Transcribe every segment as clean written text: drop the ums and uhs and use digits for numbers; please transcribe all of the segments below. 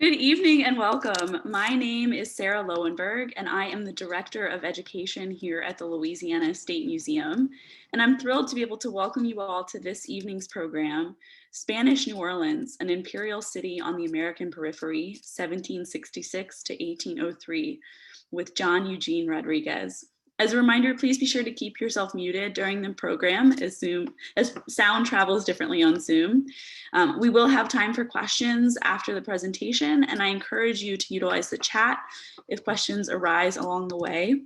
Good evening and welcome. My name is Sarah Lowenberg, and I am the Director of Education here at the Louisiana State Museum. And I'm thrilled to be able to welcome you all to this evening's program, Spanish New Orleans, an imperial city on the American periphery, 1766 to 1803, with John Eugene Rodriguez. As a reminder, please be sure to keep yourself muted during the program as sound travels differently on Zoom. We will have time for questions after the presentation, and I encourage you to utilize the chat if questions arise along the way.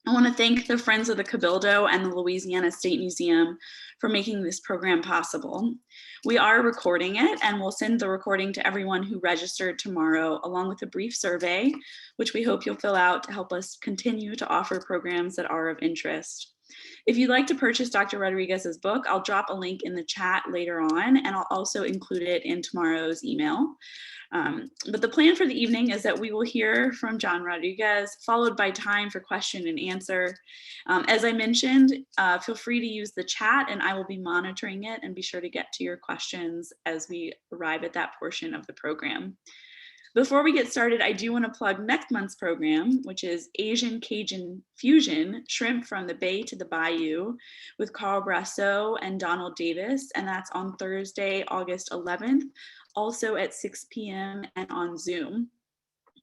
I want to thank the Friends of the Cabildo and the Louisiana State Museum for making this program possible. We are recording it, and we'll send the recording to everyone who registered tomorrow, along with a brief survey, which we hope you'll fill out to help us continue to offer programs that are of interest. If you'd like to purchase Dr. Rodriguez's book, I'll drop a link in the chat later on, and I'll also include it in tomorrow's email. But the plan for the evening is that we will hear from John Rodriguez, followed by time for question and answer. As I mentioned, feel free to use the chat and I will be monitoring it, and be sure to get to your questions as we arrive at that portion of the program. Before we get started, I do want to plug next month's program, which is Asian Cajun Fusion, Shrimp from the Bay to the Bayou, with Carl Brasso and Donald Davis, and that's on Thursday, August 11th, also at 6 p.m. and on Zoom.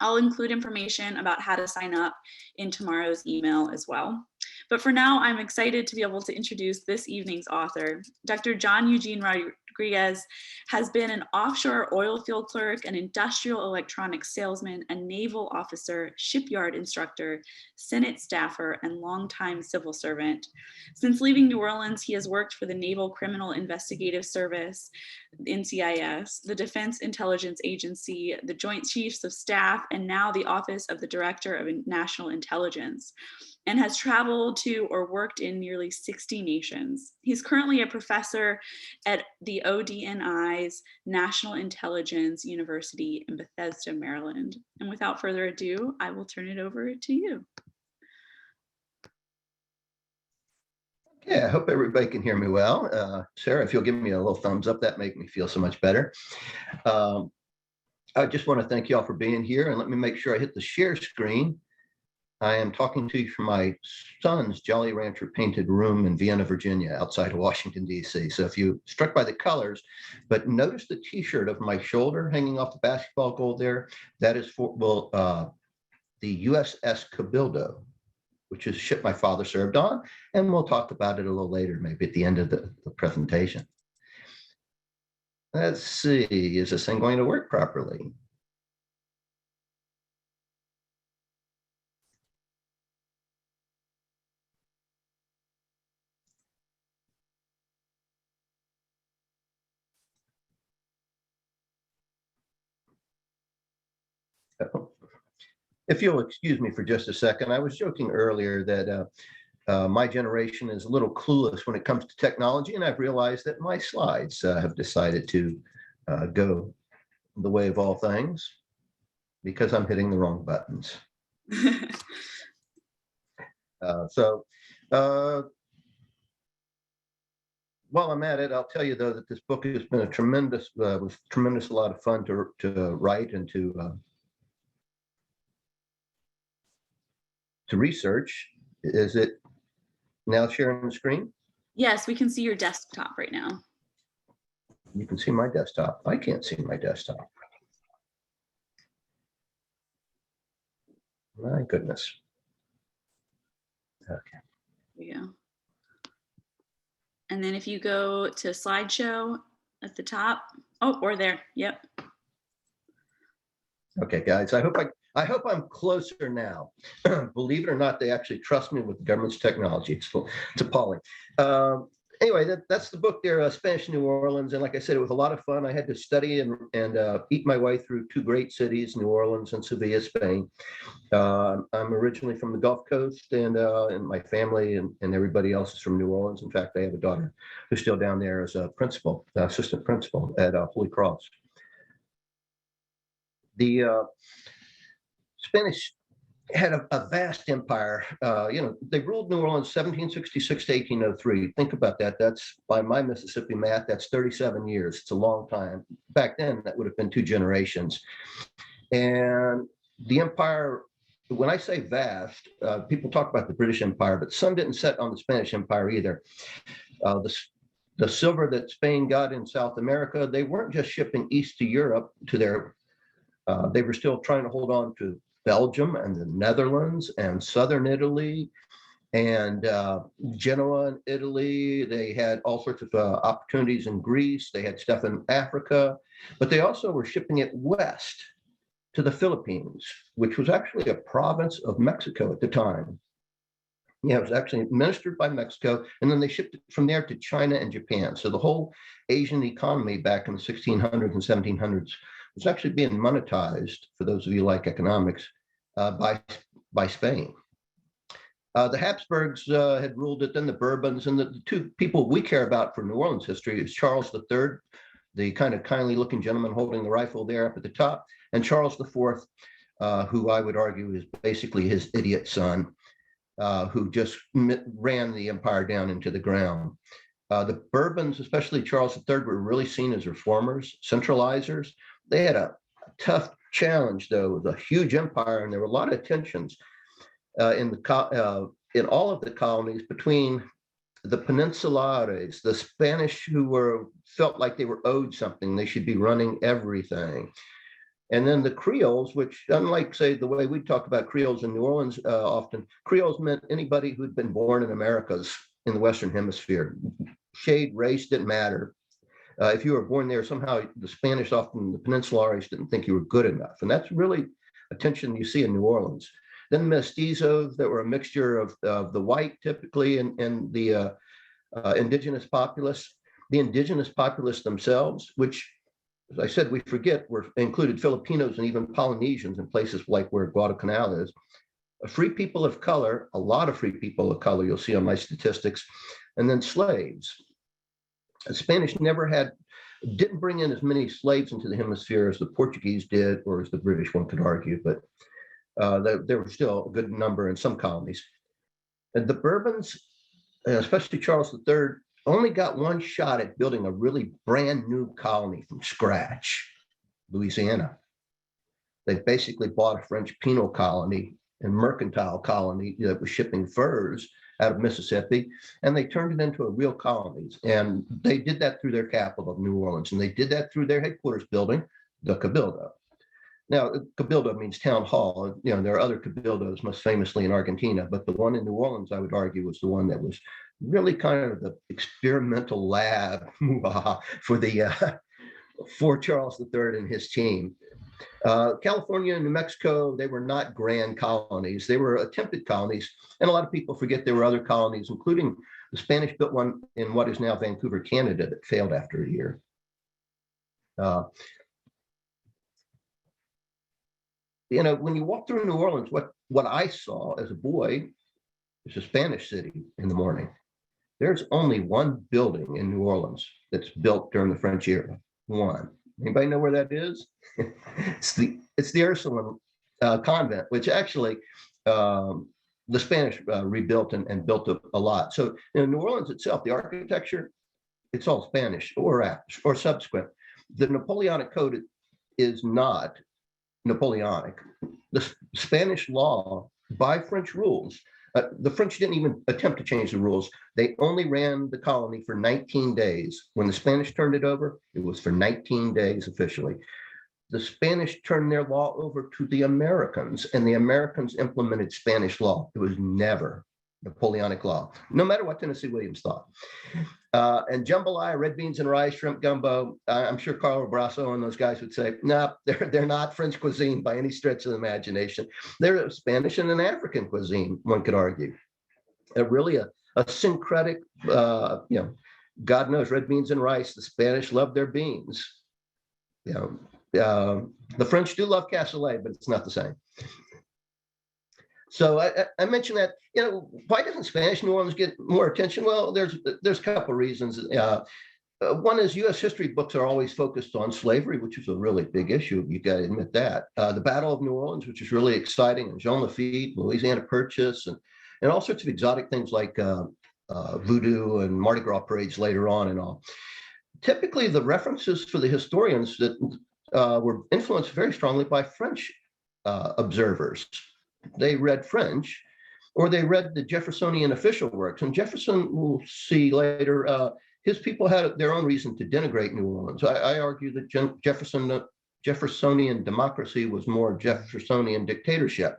I'll include information about how to sign up in tomorrow's email as well. But for now, I'm excited to be able to introduce this evening's author. Dr. John Eugene Rodriguez has been an offshore oil field clerk, an industrial electronics salesman, a naval officer, shipyard instructor, Senate staffer, and longtime civil servant. Since leaving New Orleans, he has worked for the Naval Criminal Investigative Service, NCIS, the Defense Intelligence Agency, the Joint Chiefs of Staff, and now the Office of the Director of National Intelligence, and has traveled to or worked in nearly 60 nations. He's currently a professor at the ODNI's National Intelligence University in Bethesda, Maryland. And without further ado, I will turn it over to you. Yeah, I hope everybody can hear me well. Sarah, if you'll give me a little thumbs up, that make me feel so much better. I just want to thank you all for being here, and let me make sure I hit the share screen. I am talking to you from my son's Jolly Rancher painted room in Vienna, Virginia, outside of Washington, D.C. So if you struck by the colors, but notice the t-shirt of my shoulder hanging off the basketball goal there, that is for, the USS Cabildo, which is a ship my father served on. And we'll talk about it a little later, maybe at the end of the presentation. Let's see, is this thing going to work properly? If you'll excuse me for just a second, I was joking earlier that my generation is a little clueless when it comes to technology, and I've realized that my slides have decided to go the way of all things because I'm hitting the wrong buttons. While I'm at it, I'll tell you though that this book has been a tremendous lot of fun to write and to research. Is it now sharing the screen? Yes, we can see your desktop right now. You can see my desktop. I can't see my desktop. My goodness. Okay. There you go. And then if you go to slideshow at the top, oh, or there, yep. Okay, guys, I hope I'm closer now. Believe it or not, they actually trust me with the government's technology. It's appalling. Anyway, that's the book there, Spanish New Orleans. And like I said, it was a lot of fun. I had to study and eat my way through two great cities, New Orleans and Sevilla, Spain. I'm originally from the Gulf Coast, and my family and everybody else is from New Orleans. In fact, I have a daughter who's still down there as a principal, assistant principal at Holy Cross. The Spanish had a vast empire. They ruled New Orleans 1766 to 1803. Think about that. That's, by my Mississippi math, that's 37 years. It's a long time. Back then, that would have been 2 generations. And the empire, when I say vast, people talk about the British Empire, but the sun didn't set on the Spanish Empire either. The silver that Spain got in South America, they weren't just shipping east to Europe to they were still trying to hold on to Belgium and the Netherlands and southern Italy and Genoa in Italy. They had all sorts of opportunities in Greece. They had stuff in Africa, but they also were shipping it west to the Philippines, which was actually a province of Mexico at the time. Yeah, it was actually administered by Mexico, and then they shipped it from there to China and Japan. So the whole Asian economy back in the 1600s and 1700s was actually being monetized, for those of you who like economics, by Spain. The Habsburgs had ruled it, then the Bourbons, and the two people we care about for New Orleans history is Charles III, the kind of kindly looking gentleman holding the rifle there up at the top, and Charles IV, who I would argue is basically his idiot son, who just ran the empire down into the ground. The Bourbons, especially Charles III, were really seen as reformers, centralizers. They had a tough challenge, though, with a huge empire, and there were a lot of tensions in all of the colonies between the Peninsulares, the Spanish who felt like they were owed something, they should be running everything. And then the Creoles, which, unlike, say, the way we talk about Creoles in New Orleans often, Creoles meant anybody who'd been born in Americas in the Western Hemisphere. Shade, race, didn't matter. If you were born there, somehow the Spanish, often the Peninsulares, didn't think you were good enough. And that's really a tension you see in New Orleans. Then mestizos that were a mixture of the white typically and the indigenous populace. The indigenous populace themselves, which, as I said, we forget, included Filipinos and even Polynesians in places like where Guadalcanal is. Free people of color, a lot of free people of color, you'll see on my statistics, and then slaves. The Spanish didn't bring in as many slaves into the hemisphere as the Portuguese did, or as the British, one could argue, but there were still a good number in some colonies. And the Bourbons, especially Charles III, only got one shot at building a really brand new colony from scratch, Louisiana. They basically bought a French penal colony and mercantile colony that was shipping furs out of Mississippi, and they turned it into a real colony. And they did that through their capital of New Orleans, and they did that through their headquarters building, the Cabildo. Now, Cabildo means town hall. There are other Cabildos, most famously in Argentina, but the one in New Orleans, I would argue, was the one that was really kind of the experimental lab for Charles III and his team. California and New Mexico, they were not grand colonies. They were attempted colonies, and a lot of people forget there were other colonies, including the Spanish built one in what is now Vancouver, Canada, that failed after a year. When you walk through New Orleans, what I saw as a boy is a Spanish city in the morning. There's only one building in New Orleans that's built during the French era. One. Anybody know where that is? It's the Ursuline convent, which actually the Spanish rebuilt and built a lot. So in New Orleans itself, the architecture, it's all Spanish or subsequent. The Napoleonic Code is not Napoleonic. The Spanish law by French rules, the French didn't even attempt to change the rules. They only ran the colony for 19 days. When the Spanish turned it over, it was for 19 days officially. The Spanish turned their law over to the Americans, and the Americans implemented Spanish law. It was never Napoleonic law, no matter what Tennessee Williams thought. And jambalaya, red beans and rice, shrimp gumbo, I'm sure Carlo Brasso and those guys would say, no, they're not French cuisine by any stretch of the imagination. They're a Spanish and an African cuisine, one could argue. Really a syncretic, God knows, red beans and rice. The Spanish love their beans. The French do love cassoulet, but it's not the same. So I mentioned that, why doesn't Spanish New Orleans get more attention? Well, there's a couple of reasons. One is U.S. history books are always focused on slavery, which is a really big issue. You got to admit that. The Battle of New Orleans, which is really exciting, and Jean Lafitte, Louisiana Purchase, and all sorts of exotic things like voodoo and Mardi Gras parades later on and all. Typically, the references for the historians that were influenced very strongly by French observers. They read French, or they read the Jeffersonian official works. And Jefferson, we'll see later, his people had their own reason to denigrate New Orleans. I argue that Jeffersonian democracy was more Jeffersonian dictatorship.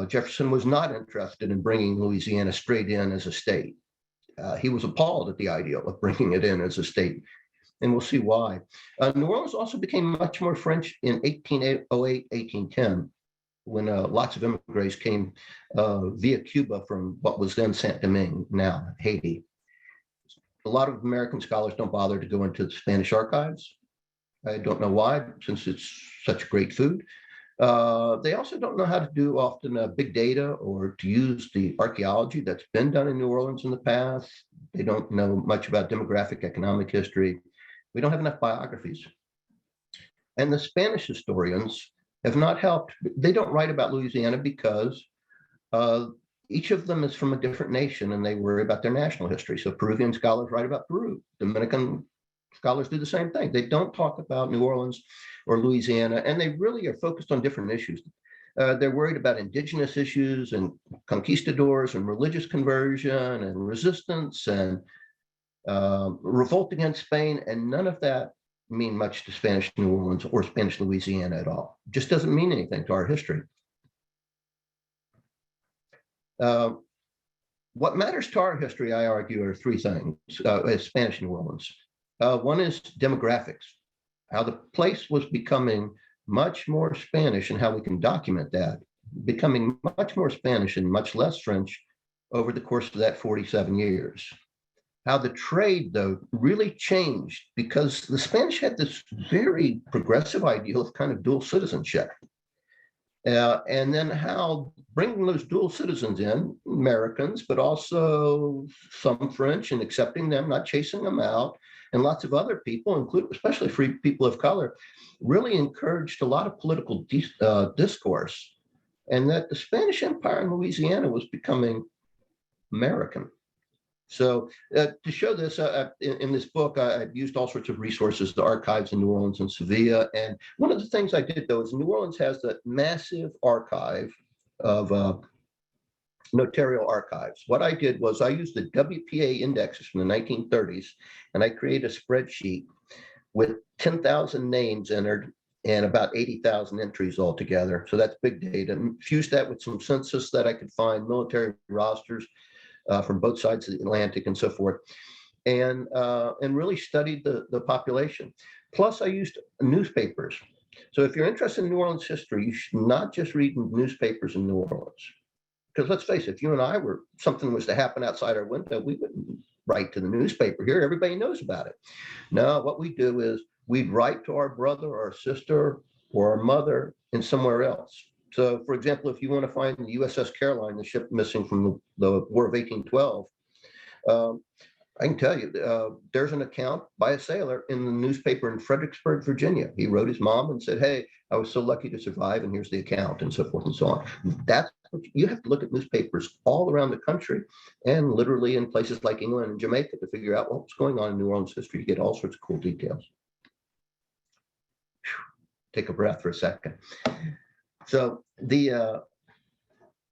Jefferson was not interested in bringing Louisiana straight in as a state. He was appalled at the idea of bringing it in as a state, and we'll see why. New Orleans also became much more French in 1808, 1810, when lots of immigrants came via Cuba from what was then Saint-Domingue, now Haiti. A lot of American scholars don't bother to go into the Spanish archives. I don't know why, since it's such great food. They also don't know how to do often big data or to use the archaeology that's been done in New Orleans in the past. They don't know much about demographic, economic history. We don't have enough biographies. And the Spanish historians have not helped. They don't write about Louisiana because each of them is from a different nation and they worry about their national history. So Peruvian scholars write about Peru. Dominican scholars do the same thing. They don't talk about New Orleans or Louisiana, and they really are focused on different issues. They're worried about indigenous issues and conquistadors and religious conversion and resistance and revolt against Spain, and none of that mean much to Spanish New Orleans or Spanish Louisiana at all. Just doesn't mean anything to our history. What matters to our history, I argue, are three things as Spanish New Orleans. One is demographics, how the place was becoming much more Spanish and how we can document that, becoming much more Spanish and much less French over the course of that 47 years. How the trade, though, really changed because the Spanish had this very progressive ideal of kind of dual citizenship. And then how bringing those dual citizens in, Americans, but also some French, and accepting them, not chasing them out, and lots of other people, including especially free people of color, really encouraged a lot of political discourse, and that the Spanish Empire in Louisiana was becoming American. So to show this, in this book, I've used all sorts of resources, the archives in New Orleans and Sevilla. And one of the things I did, though, is New Orleans has that massive archive of notarial archives. What I did was I used the WPA indexes from the 1930s, and I created a spreadsheet with 10,000 names entered and about 80,000 entries altogether. So that's big data. And fused that with some census that I could find, military rosters, from both sides of the Atlantic and so forth, and really studied the population. Plus, I used newspapers. So if you're interested in New Orleans history, you should not just read newspapers in New Orleans. Because let's face it, if you and I were, something was to happen outside our window, we wouldn't write to the newspaper here. Everybody knows about it. No, what we do is we'd write to our brother or sister or our mother in somewhere else. So, for example, if you want to find the USS Caroline, the ship missing from the War of 1812, I can tell you, there's an account by a sailor in the newspaper in Fredericksburg, Virginia. He wrote his mom and said, "Hey, I was so lucky to survive, and here's the account," and so forth and so on. That's what you have to look at newspapers all around the country, and literally in places like England and Jamaica to figure out what's going on in New Orleans history. You get all sorts of cool details. Take a breath for a second. So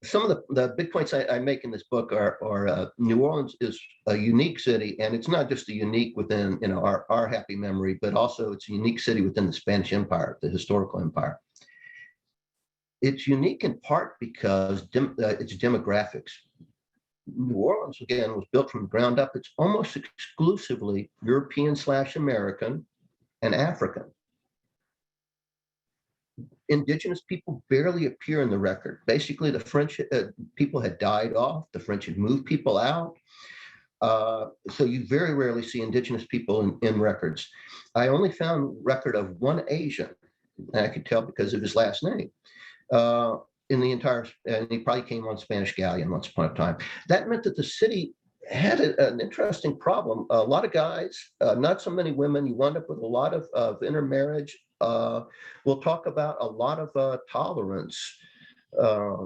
some of the big points I make in this book are New Orleans is a unique city, and it's not just a unique within our happy memory, but also it's a unique city within the Spanish Empire, the historical empire. It's unique in part because its demographics. New Orleans, again, was built from the ground up. It's almost exclusively European/American and African. Indigenous people barely appear in the record. Basically, the French people had died off. The French had moved people out. So you very rarely see indigenous people in records. I only found record of one Asian, and I could tell because of his last name, in the entire, and he probably came on Spanish galleon once upon a time. That meant that the city had an interesting problem. A lot of guys, not so many women. You wound up with a lot of intermarriage. We'll talk about a lot of tolerance, uh,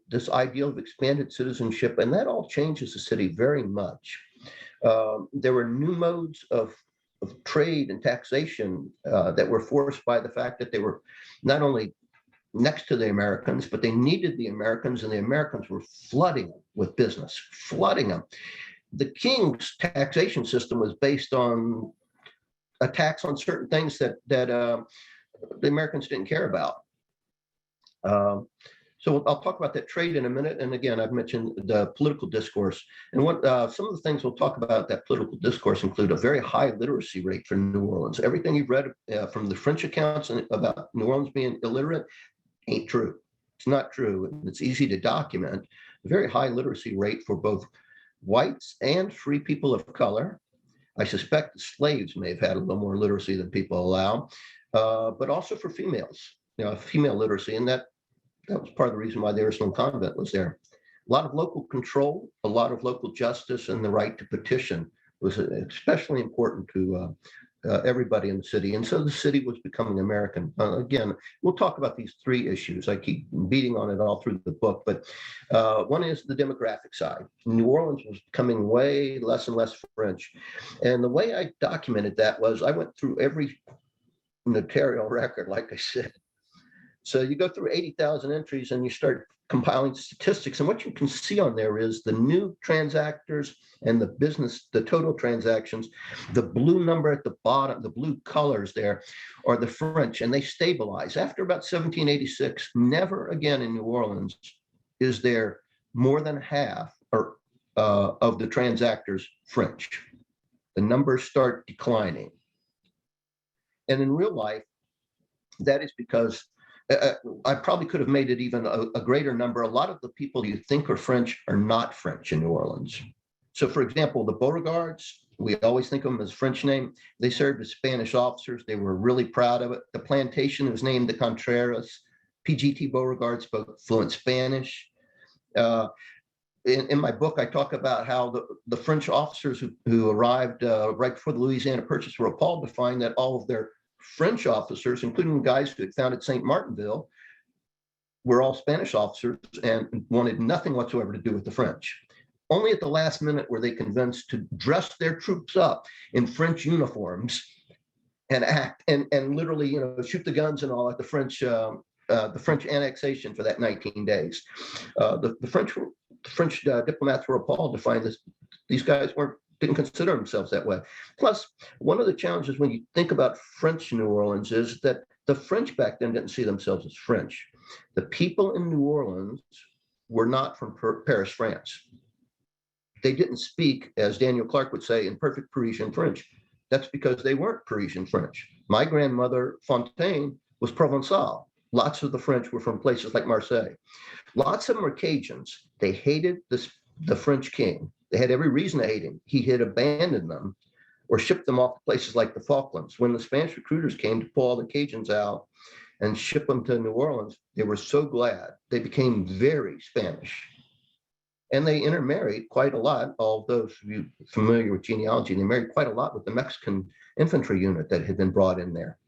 this ideal of expanded citizenship, and that all changes the city very much. There were new modes of trade and taxation that were forced by the fact that they were not only next to the Americans, but they needed the Americans, and the Americans were flooding them with business, flooding them. The king's taxation system was based on a tax on certain things that the Americans didn't care about. So I'll talk about that trade in a minute. And again, I've mentioned the political discourse. And what some of the things we'll talk about that political discourse include a very high literacy rate for New Orleans. Everything you've read from the French accounts about New Orleans being illiterate ain't true. It's not true. It's easy to document. A very high literacy rate for both whites and free people of color. I suspect the slaves may have had a little more literacy than people allow, but also for females, female literacy. And that was part of the reason why the Ursuline Convent was there. A lot of local control, a lot of local justice, and the right to petition was especially important to everybody in the city. And so the city was becoming American. Again, we'll talk about these three issues. I keep beating on it all through the book, but one is the demographic side. New Orleans was becoming way less and less French. And the way I documented that was I went through every notarial record, like I said. So you go through 80,000 entries and you start compiling statistics. And what you can see on there is the new transactors and the total transactions. The blue number at the bottom, the blue colors there are the French, and they stabilize. After about 1786, never again in New Orleans is there more than half of the transactors French. The numbers start declining. And in real life, that is because I probably could have made it even a greater number. A lot of the people you think are French are not French in New Orleans. So, for example, the Beauregards, we always think of them as French name. They served as Spanish officers. They were really proud of it. The plantation was named the Contreras. P.G.T. Beauregard spoke fluent Spanish. In my book, I talk about how the French officers who arrived right before the Louisiana Purchase were appalled to find that all of their French officers, including guys who had founded St. Martinville, were all Spanish officers and wanted nothing whatsoever to do with the French. Only at the last minute were they convinced to dress their troops up in French uniforms and act and literally, shoot the guns and all at the French annexation for that 19 days. The French diplomats were appalled to find these guys didn't consider themselves that way. Plus, one of the challenges when you think about French New Orleans is that the French back then didn't see themselves as French. The people in New Orleans were not from Paris, France. They didn't speak, as Daniel Clark would say, in perfect Parisian French. That's because they weren't Parisian French. My grandmother, Fontaine, was Provençal. Lots of the French were from places like Marseille. Lots of them were Cajuns. They hated the French king. They had every reason to hate him. He had abandoned them or shipped them off to places like the Falklands. When the Spanish recruiters came to pull all the Cajuns out and ship them to New Orleans, they were so glad. They became very Spanish. And they intermarried quite a lot. All those of you familiar with genealogy, they married quite a lot with the Mexican infantry unit that had been brought in there.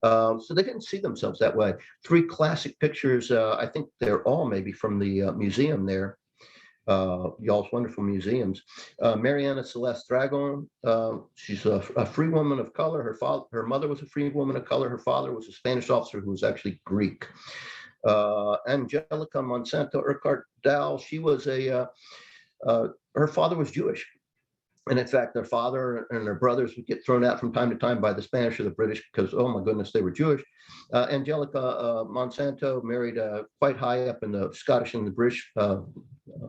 So they didn't see themselves that way. Three classic pictures, I think they're all maybe from the museum there. Y'all's wonderful museums. Mariana Celeste Dragon, she's a free woman of color. Her mother was a free woman of color. Her father was a Spanish officer who was actually Greek. Angelica Monsanto Urquhart Dow, she was her father was Jewish. And in fact, their father and their brothers would get thrown out from time to time by the Spanish or the British because, oh my goodness, they were Jewish. Angelica Monsanto married quite high up in the Scottish and the British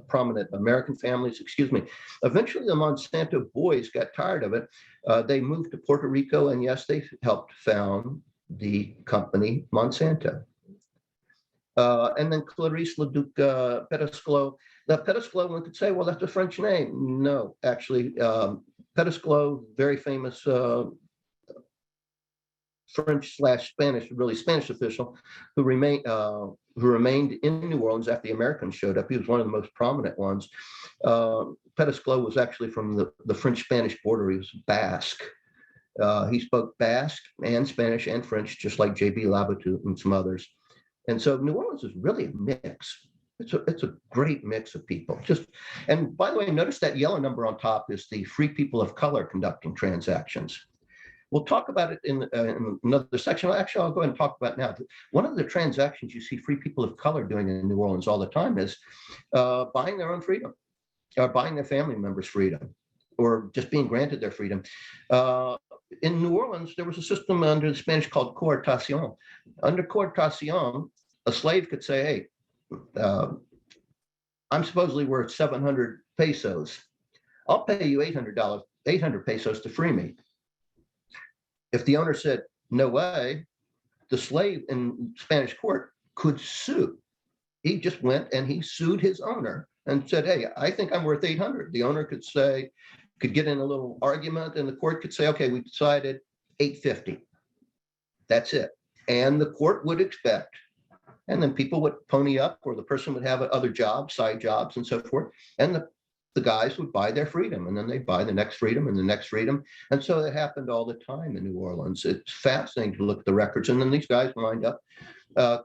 prominent American families, Eventually, the Monsanto boys got tired of it. They moved to Puerto Rico, and yes, they helped found the company Monsanto. And then Clarice Leduc Petitesclos. Now, Petitesclos, one could say, well, that's a French name. No, actually, Petitesclos, very famous French slash Spanish, really Spanish official who remained in New Orleans after the Americans showed up. He was one of the most prominent ones. Petitesclos was actually from the French-Spanish border. He was Basque. He spoke Basque and Spanish and French, just like J.B. Labatut and some others. And so New Orleans is really a mix. It's a great mix of people. And by the way, notice that yellow number on top is the free people of color conducting transactions. We'll talk about it in another section. Actually, I'll go ahead and talk about it now. One of the transactions you see free people of color doing in New Orleans all the time is buying their own freedom, or buying their family members' freedom, or just being granted their freedom. In New Orleans, there was a system under the Spanish called coartación. Under coartación, a slave could say, hey, I'm supposedly worth 700 pesos. I'll pay you $800 pesos to free me. If the owner said, no way, the slave in Spanish court could sue. He just went and he sued his owner and said, hey, I think I'm worth 800. The owner could get in a little argument, and the court could say, okay, we decided 850. That's it. And the court would expect, and then people would pony up, or the person would have other jobs, side jobs, and so forth. And the guys would buy their freedom, and then they'd buy the next freedom and the next freedom. And so it happened all the time in New Orleans. It's fascinating to look at the records. And then these guys wind up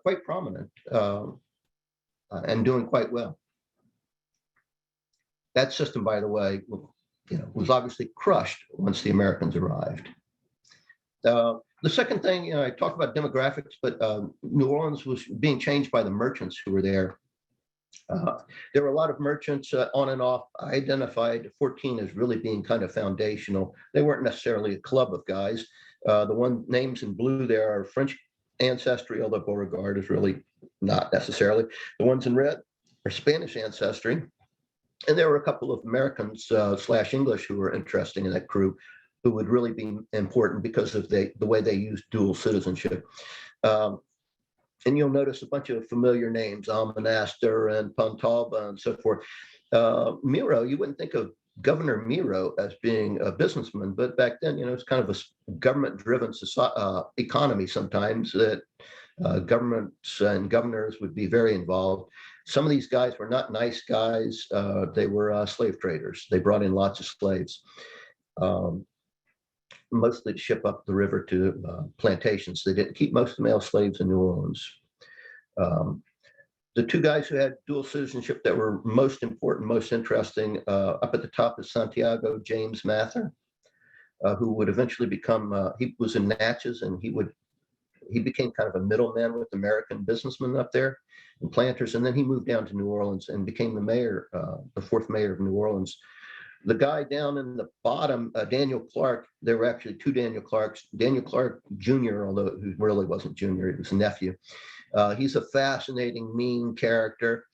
quite prominent and doing quite well. That system, by the way, was obviously crushed once the Americans arrived. The second thing, I talked about demographics, but New Orleans was being changed by the merchants who were there. There were a lot of merchants on and off. I identified 14 as really being kind of foundational. They weren't necessarily a club of guys. The names in blue there are French ancestry, although Beauregard is really not necessarily. The ones in red are Spanish ancestry. And there were a couple of Americans slash English who were interesting in that crew, who would really be important because of the way they used dual citizenship. And you'll notice a bunch of familiar names, Almonaster and Pontalba and so forth. Miro, you wouldn't think of Governor Miro as being a businessman, but back then, it's kind of a government-driven economy sometimes, that governments and governors would be very involved. Some of these guys were not nice guys. They were slave traders. They brought in lots of slaves, mostly to ship up the river to plantations. They didn't keep most of the male slaves in New Orleans. The two guys who had dual citizenship that were most important, most interesting, up at the top is Santiago James Mather, who would eventually become, he was in Natchez, and he became kind of a middleman with American businessmen up there and planters. And then he moved down to New Orleans and became the mayor, the fourth mayor of New Orleans. The guy down in the bottom, Daniel Clark, there were actually two Daniel Clarks. Daniel Clark Jr., although he really wasn't junior, he was a nephew. He's a fascinating, mean character.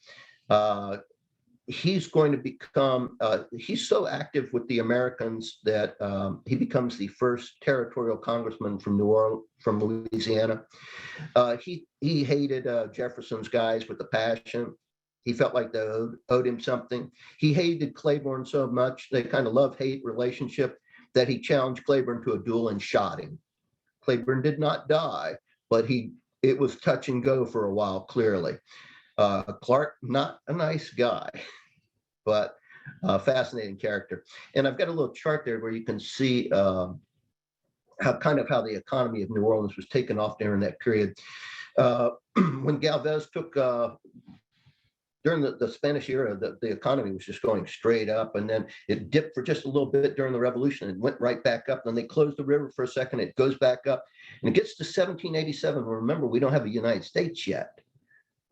He's going to become, he's so active with the Americans that he becomes the first territorial congressman from Louisiana. He hated Jefferson's guys with a passion. He felt like they owed him something. He hated Claiborne so much, they kind of love-hate relationship, that he challenged Claiborne to a duel and shot him. Claiborne did not die, but it was touch and go for a while, clearly. Clark, not a nice guy, but a fascinating character. And I've got a little chart there where you can see how the economy of New Orleans was taken off during that period. When Galvez took, during the Spanish era, the economy was just going straight up, and then it dipped for just a little bit during the Revolution and went right back up. Then they closed the river for a second, it goes back up, and it gets to 1787. Remember, we don't have a United States yet.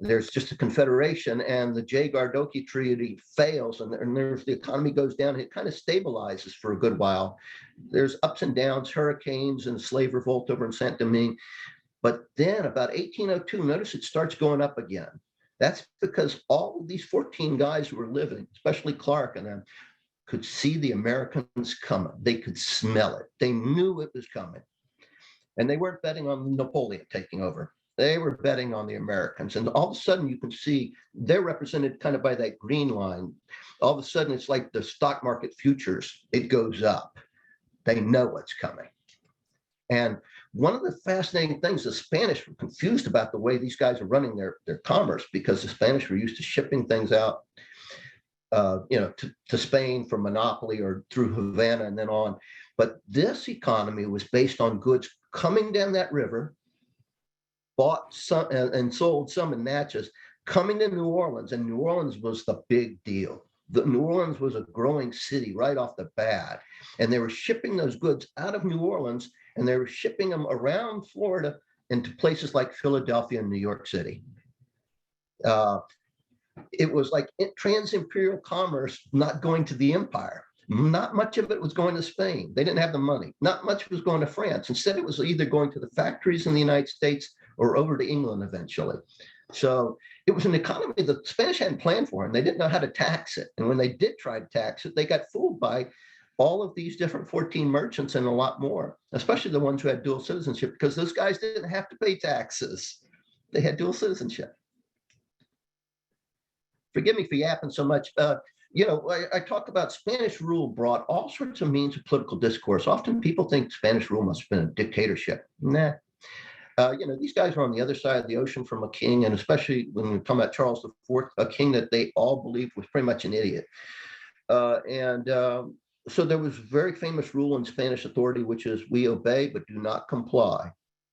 There's just a confederation, and the Jay-Gardoqui Treaty fails, and the economy goes down. And it kind of stabilizes for a good while. There's ups and downs, hurricanes, and slave revolt over in Saint-Domingue. But then about 1802, notice it starts going up again. That's because all of these 14 guys who were living, especially Clark and them, could see the Americans coming. They could smell it. They knew it was coming. And they weren't betting on Napoleon taking over. They were betting on the Americans. And all of a sudden you can see they're represented kind of by that green line. All of a sudden it's like the stock market futures. It goes up. They know what's coming. And one of the fascinating things, the Spanish were confused about the way these guys are running their commerce, because the Spanish were used to shipping things out, to Spain for monopoly or through Havana and then on. But this economy was based on goods coming down that river, bought some and sold some in Natchez, coming to New Orleans, and New Orleans was the big deal. New Orleans was a growing city right off the bat, and they were shipping those goods out of New Orleans, and they were shipping them around Florida into places like Philadelphia and New York City. It was like trans-imperial commerce not going to the empire. Not much of it was going to Spain. They didn't have the money. Not much was going to France. Instead, it was either going to the factories in the United States or over to England eventually. So it was an economy that the Spanish hadn't planned for, and they didn't know how to tax it. And when they did try to tax it, they got fooled by all of these different 14 merchants and a lot more, especially the ones who had dual citizenship, because those guys didn't have to pay taxes. They had dual citizenship. Forgive me for yapping so much. I talk about Spanish rule brought all sorts of means of political discourse. Often people think Spanish rule must have been a dictatorship. Nah. These guys are on the other side of the ocean from a king, and especially when we're talking about Charles IV, a king that they all believed was pretty much an idiot. So there was very famous rule in Spanish authority, which is we obey but do not comply.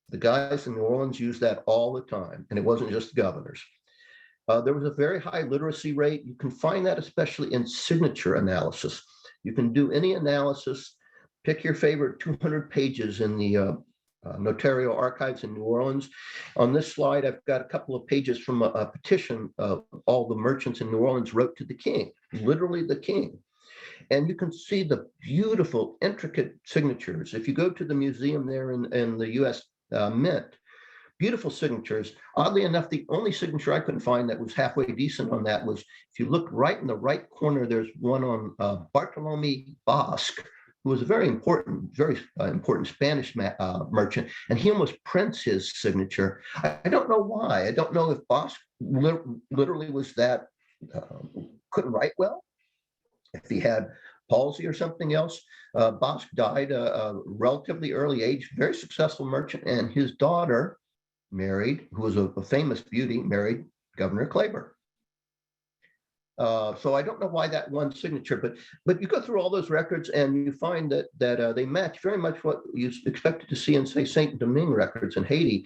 The guys in New Orleans used that all the time, and it wasn't just the governors. There was a very high literacy rate. You can find that especially in signature analysis. You can do any analysis, pick your favorite 200 pages in the notarial archives in New Orleans. On this slide, I've got a couple of pages from a petition all the merchants in New Orleans wrote to the king, literally the king. And you can see the beautiful, intricate signatures. If you go to the museum there in the U.S. Mint, beautiful signatures. Oddly enough, the only signature I couldn't find that was halfway decent on that was, if you look right in the right corner, there's one on Bartolome Bosque, who was a very important Spanish merchant, and he almost prints his signature. I don't know why. I don't know if Bosque literally was that, couldn't write well, if he had palsy or something else. Bosque died a relatively early age, very successful merchant, and his daughter married, who was a famous beauty, married Governor Claiborne. So I don't know why that one signature, but you go through all those records and you find that they match very much what you expected to see in, say, Saint Domingue records in Haiti.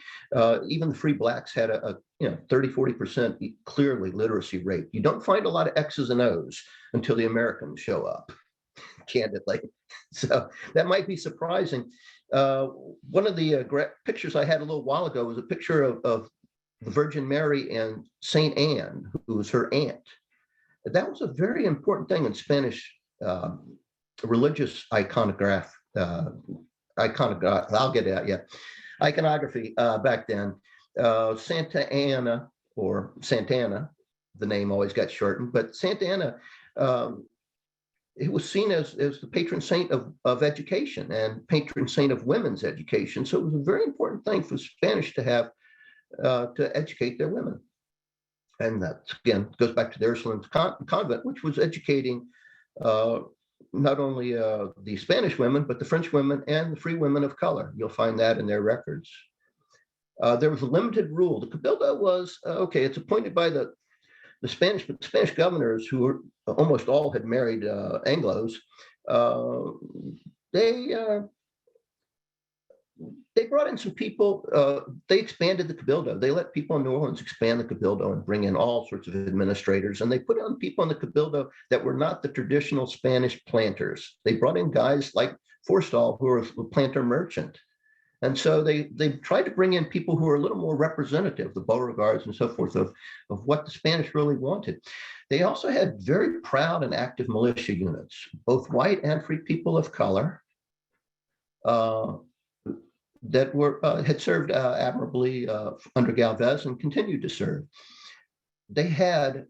Even the free blacks had a 30-40% clearly literacy rate. You don't find a lot of X's and O's until the Americans show up, candidly. So that might be surprising. One of the pictures I had a little while ago was a picture of the Virgin Mary and Saint Anne, who was her aunt. That was a very important thing in Spanish religious iconography. I'll get it. Yeah, iconography back then. Santa Anna, or Santana, the name always got shortened, but Santa Anna. It was seen as the patron saint of education and patron saint of women's education. So it was a very important thing for Spanish to have to educate their women. And that, again, goes back to the Ursuline convent, which was educating not only the Spanish women, but the French women and the free women of color. You'll find that in their records. There was a limited rule. The Cabildo was, it's appointed by the Spanish governors, who were almost all had married Anglos. They brought in some people. They expanded the Cabildo. They let people in New Orleans expand the Cabildo and bring in all sorts of administrators. And they put on people in the Cabildo that were not the traditional Spanish planters. They brought in guys like Forstall, who were a planter merchant. And so they tried to bring in people who were a little more representative, the Beauregards and so forth, of what the Spanish really wanted. They also had very proud and active militia units, both white and free people of color, that had served admirably under Galvez and continued to serve. They had,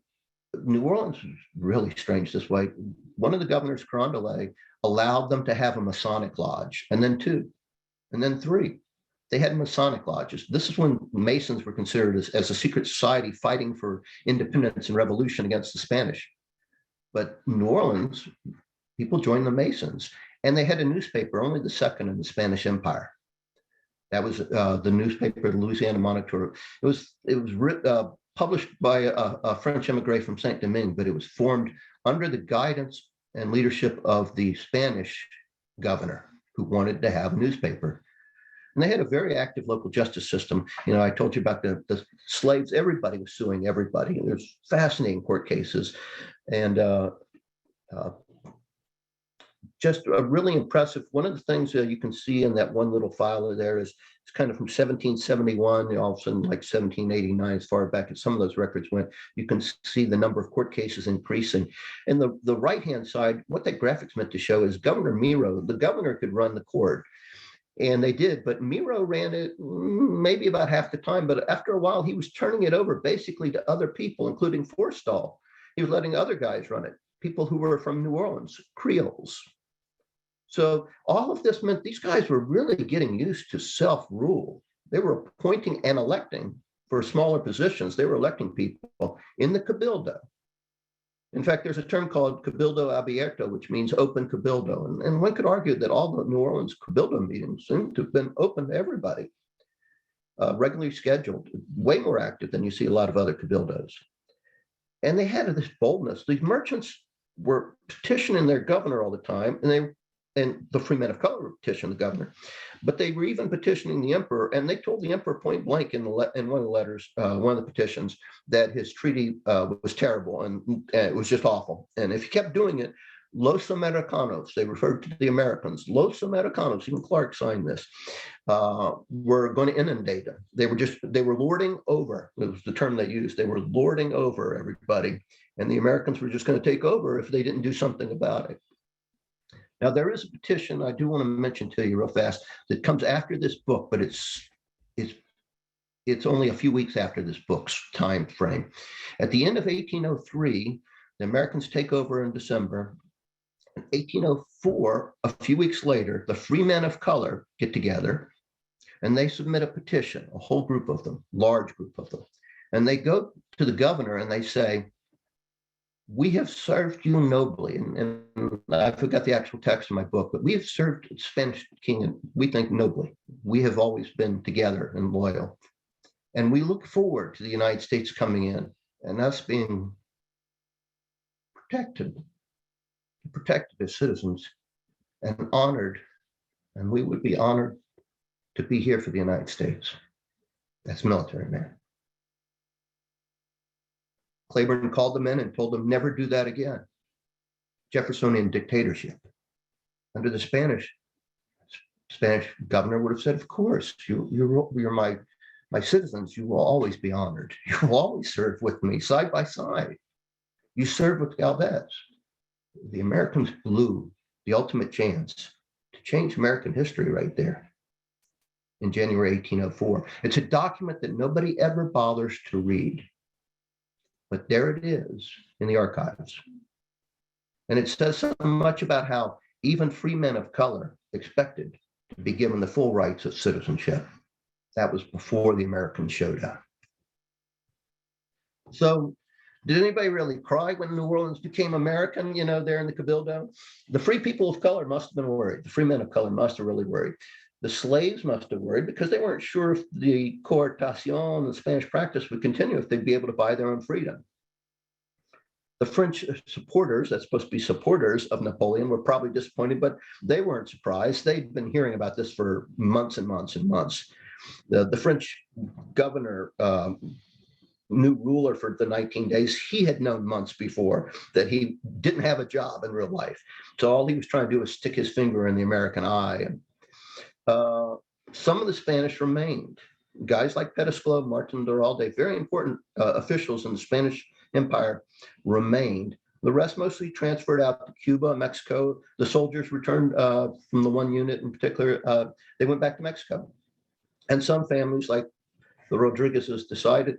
New Orleans was really strange this way. One of the governors, Carondelet, allowed them to have a Masonic lodge, and then two. And then three, they had Masonic lodges. This is when Masons were considered as a secret society fighting for independence and revolution against the Spanish. But New Orleans, people joined the Masons, and they had a newspaper, only the second in the Spanish Empire. That was the newspaper, the Louisiana Moniteur. It was published by a French emigre from Saint Domingue, but it was formed under the guidance and leadership of the Spanish governor, who wanted to have a newspaper. And they had a very active local justice system. You know, I told you about the slaves. Everybody was suing everybody. And there's fascinating court cases. And just a really impressive. One of the things that you can see in that one little file there is it's kind of from 1771, all of a sudden like 1789, as far back as some of those records went. You can see the number of court cases increasing. And the right-hand side, what that graphic's meant to show is Governor Miro, the governor could run the court. And they did, but Miro ran it maybe about half the time. But after a while, he was turning it over basically to other people, including Forstall. He was letting other guys run it, people who were from New Orleans, Creoles. So all of this meant these guys were really getting used to self-rule. They were appointing and electing for smaller positions. They were electing people in the Cabildo. In fact, there's a term called Cabildo Abierto, which means open Cabildo. And one could argue that all the New Orleans Cabildo meetings seem to have been open to everybody, regularly scheduled, way more active than you see a lot of other Cabildos. And they had this boldness. These merchants were petitioning their governor all the time, and the free men of color were petitioning the governor, but they were even petitioning the emperor, and they told the emperor point blank in one of the letters, one of the petitions, that his treaty was terrible and it was just awful. And if he kept doing it, Los Americanos, they referred to the Americans, Los Americanos, even Clark signed this, were going to inundate them. They were lording over, it was the term they used, they were lording over everybody, and the Americans were just going to take over if they didn't do something about it. Now, there is a petition I do want to mention to you real fast that comes after this book, but it's only a few weeks after this book's time frame. At the end of 1803, the Americans take over in December. In 1804, a few weeks later, the free men of color get together and they submit a petition, a whole group of them, large group of them. And they go to the governor and they say, "We have served you nobly," and I forgot the actual text in my book, but we have served the Spanish king, and we think nobly. We have always been together and loyal. And we look forward to the United States coming in and us being protected as citizens and honored. And we would be honored to be here for the United States. That's military man. Claiborne called them in and told them never do that again. Jeffersonian dictatorship. Under the Spanish governor would have said, "Of course, you're my citizens. You will always be honored. You will always serve with me side by side. You served with Galvez." The Americans blew the ultimate chance to change American history right there in January 1804. It's a document that nobody ever bothers to read. But there it is in the archives. And it says so much about how even free men of color expected to be given the full rights of citizenship. That was before the Americans showed up. So did anybody really cry when New Orleans became American, there in the Cabildo? The free people of color must have been worried. The free men of color must have really worried. The slaves must have worried because they weren't sure if the coartation, the Spanish practice, would continue, if they'd be able to buy their own freedom. The French supporters, that's supposed to be supporters of Napoleon, were probably disappointed, but they weren't surprised. They'd been hearing about this for months and months and months. The French governor, new ruler for the 19 days, he had known months before that he didn't have a job in real life. So all he was trying to do was stick his finger in the American eye. And some of the Spanish remained. Guys like Pettisclo, Martin Duralde, very important officials in the Spanish Empire, remained. The rest mostly transferred out to Cuba, Mexico. The soldiers returned from the one unit in particular. They went back to Mexico. And some families, like the Rodriguezes, decided,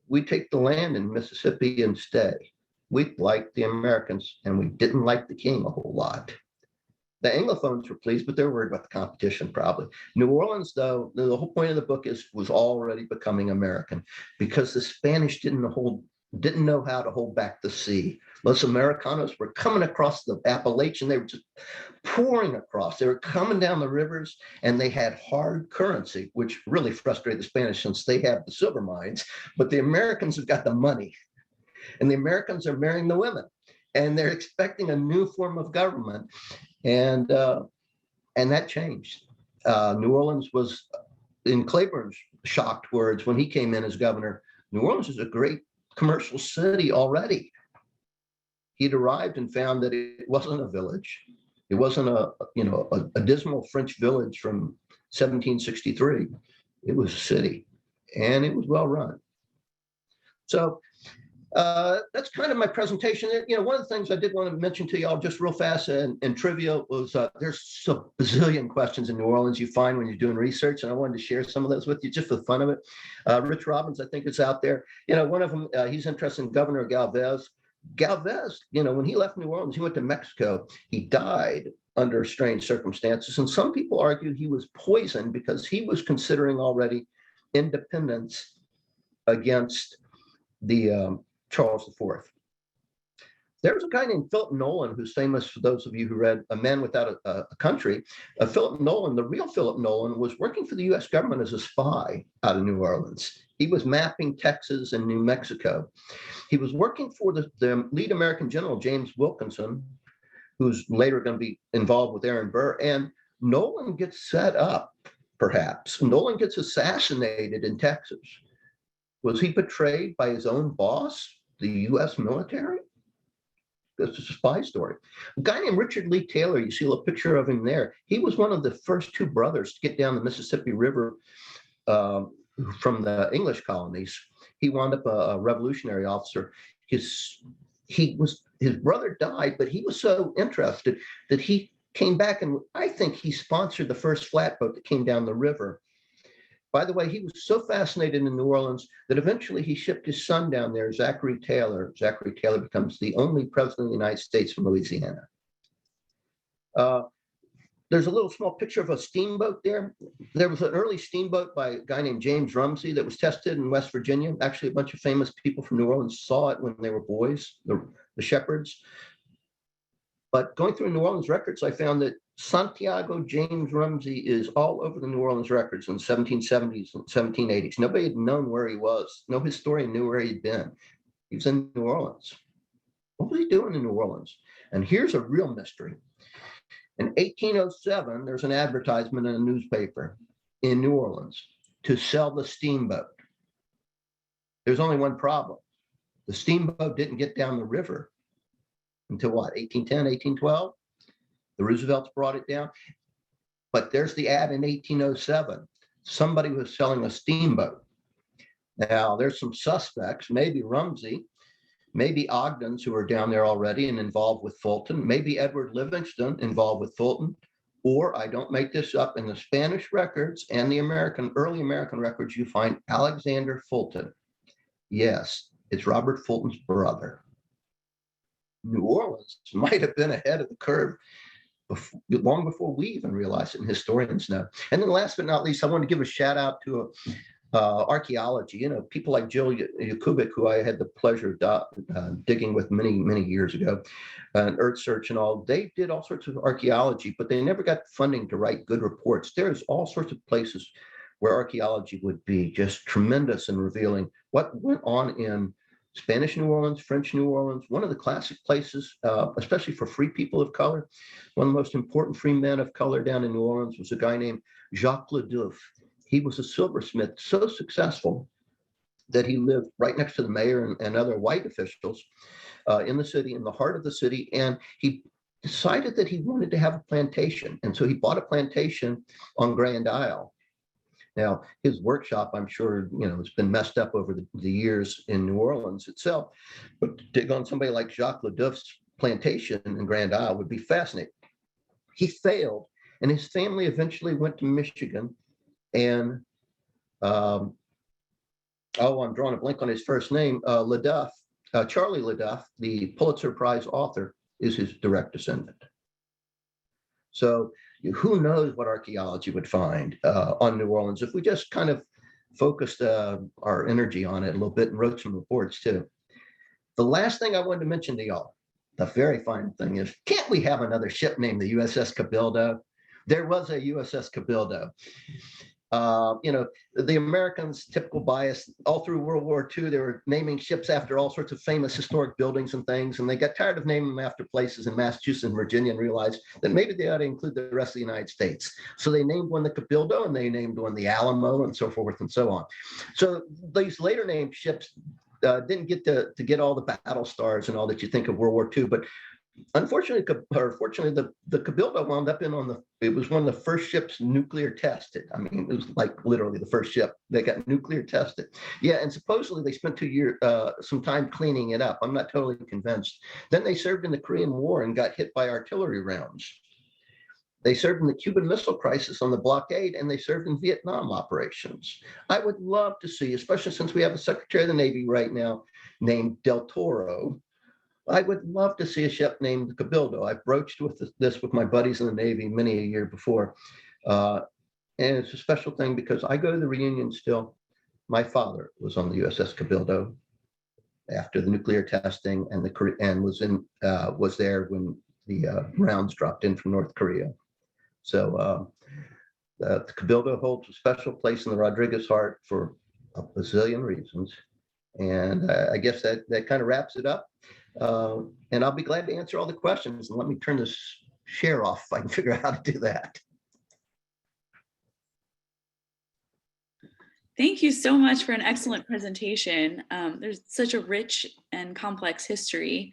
we take the land in Mississippi and stay. We liked the Americans and we didn't like the king a whole lot. The Anglophones were pleased, but they're worried about the competition probably. New Orleans, though, the whole point of the book was already becoming American because the Spanish didn't know how to hold back the sea. Los Americanos were coming across the Appalachian. They were just pouring across. They were coming down the rivers, and they had hard currency, which really frustrated the Spanish since they have the silver mines. But the Americans have got the money, and the Americans are marrying the women, and they're expecting a new form of government, and that changed. New Orleans was, in Claiborne's shocked words when he came in as governor, New Orleans is a great commercial city already. He'd arrived and found that it wasn't a village. It wasn't a dismal French village from 1763. It was a city, and it was well run. So that's kind of my presentation. One of the things I did want to mention to y'all just real fast and trivia was there's a bazillion questions in New Orleans you find when you're doing research, and I wanted to share some of those with you just for the fun of it. Rich Robbins, I think, is out there. One of them, he's interested in Governor Galvez. Galvez, when he left New Orleans, he went to Mexico. He died under strange circumstances, and some people argue he was poisoned because he was considering already independence against the Charles IV. There was a guy named Philip Nolan, who's famous for those of you who read A Man Without a Country. Philip Nolan, the real Philip Nolan, was working for the U.S. government as a spy out of New Orleans. He was mapping Texas and New Mexico. He was working for the lead American general, James Wilkinson, who's later going to be involved with Aaron Burr. And Nolan gets set up, perhaps. Nolan gets assassinated in Texas. Was he betrayed by his own boss, the U.S. military? This is a spy story. A guy named Richard Lee Taylor, you see a little picture of him there. He was one of the first two brothers to get down the Mississippi River from the English colonies. He wound up a revolutionary officer. His brother died, but he was so interested that he came back, and I think he sponsored the first flatboat that came down the river. By the way, he was so fascinated in New Orleans that eventually he shipped his son down there, Zachary Taylor. Zachary Taylor becomes the only president of the United States from Louisiana. There's a little small picture of a steamboat there. There was an early steamboat by a guy named James Rumsey that was tested in West Virginia. Actually, a bunch of famous people from New Orleans saw it when they were boys, the Shepherds. But going through New Orleans records, I found that Santiago James Rumsey is all over the New Orleans records in the 1770s and 1780s. Nobody had known where he was. No historian knew where he'd been. He was in New Orleans. What was he doing in New Orleans? And here's a real mystery. In 1807, there's an advertisement in a newspaper in New Orleans to sell the steamboat. There's only one problem. The steamboat didn't get down the river until what, 1810, 1812? The Roosevelts brought it down. But there's the ad in 1807. Somebody was selling a steamboat. Now, there's some suspects, maybe Rumsey, maybe Ogdens, who are down there already and involved with Fulton, maybe Edward Livingston involved with Fulton, or I don't make this up, in the Spanish records and the early American records, you find Alexander Fulton. Yes, it's Robert Fulton's brother. New Orleans might have been ahead of the curve long before we even realized it, and historians know. And then last but not least, I want to give a shout out to archaeology. People like Jill Yakubik, who I had the pleasure of digging with many, many years ago, and Earth Search and all. They did all sorts of archaeology, but they never got funding to write good reports. There's all sorts of places where archaeology would be just tremendous in revealing what went on in Spanish New Orleans, French New Orleans. One of the classic places, especially for free people of color, one of the most important free men of color down in New Orleans was a guy named Jacques Ledouf. He was a silversmith, so successful that he lived right next to the mayor and other white officials in the city, in the heart of the city. And he decided that he wanted to have a plantation. And so he bought a plantation on Grand Isle. Now, his workshop, I'm sure, has been messed up over the years in New Orleans itself. But to dig on somebody like Jacques Ledouf's plantation in Grand Isle would be fascinating. He failed, and his family eventually went to Michigan. And I'm drawing a blank on his first name. Ledouf, Charlie Ledouf, the Pulitzer Prize author, is his direct descendant. So who knows what archaeology would find on New Orleans if we just kind of focused our energy on it a little bit and wrote some reports too. The last thing I wanted to mention to y'all, the very final thing is, can't we have another ship named the USS Cabildo? There was a USS Cabildo. The Americans' typical bias all through World War II, they were naming ships after all sorts of famous historic buildings and things, and they got tired of naming them after places in Massachusetts and Virginia and realized that maybe they ought to include the rest of the United States. So they named one the Cabildo, and they named one the Alamo, and so forth and so on. So these later named ships didn't get to get all the battle stars and all that you think of World War II, but unfortunately, or fortunately, the Cabildo wound up it was one of the first ships nuclear tested. I mean, it was like literally the first ship that got nuclear tested. Yeah, and supposedly they spent 2 years, some time cleaning it up. I'm not totally convinced. Then they served in the Korean War and got hit by artillery rounds. They served in the Cuban Missile Crisis on the blockade, and they served in Vietnam operations. I would love to see, especially since we have a Secretary of the Navy right now named Del Toro, I would love to see a ship named the Cabildo. I've broached this with my buddies in the Navy many a year before. And it's a special thing because I go to the reunion still. My father was on the USS Cabildo after the nuclear testing and was there when the rounds dropped in from North Korea. So the Cabildo holds a special place in the Rodriguez heart for a bazillion reasons. And I guess that kind of wraps it up. And I'll be glad to answer all the questions. And let me turn this share off if I can figure out how to do that. Thank you so much for an excellent presentation. There's such a rich and complex history,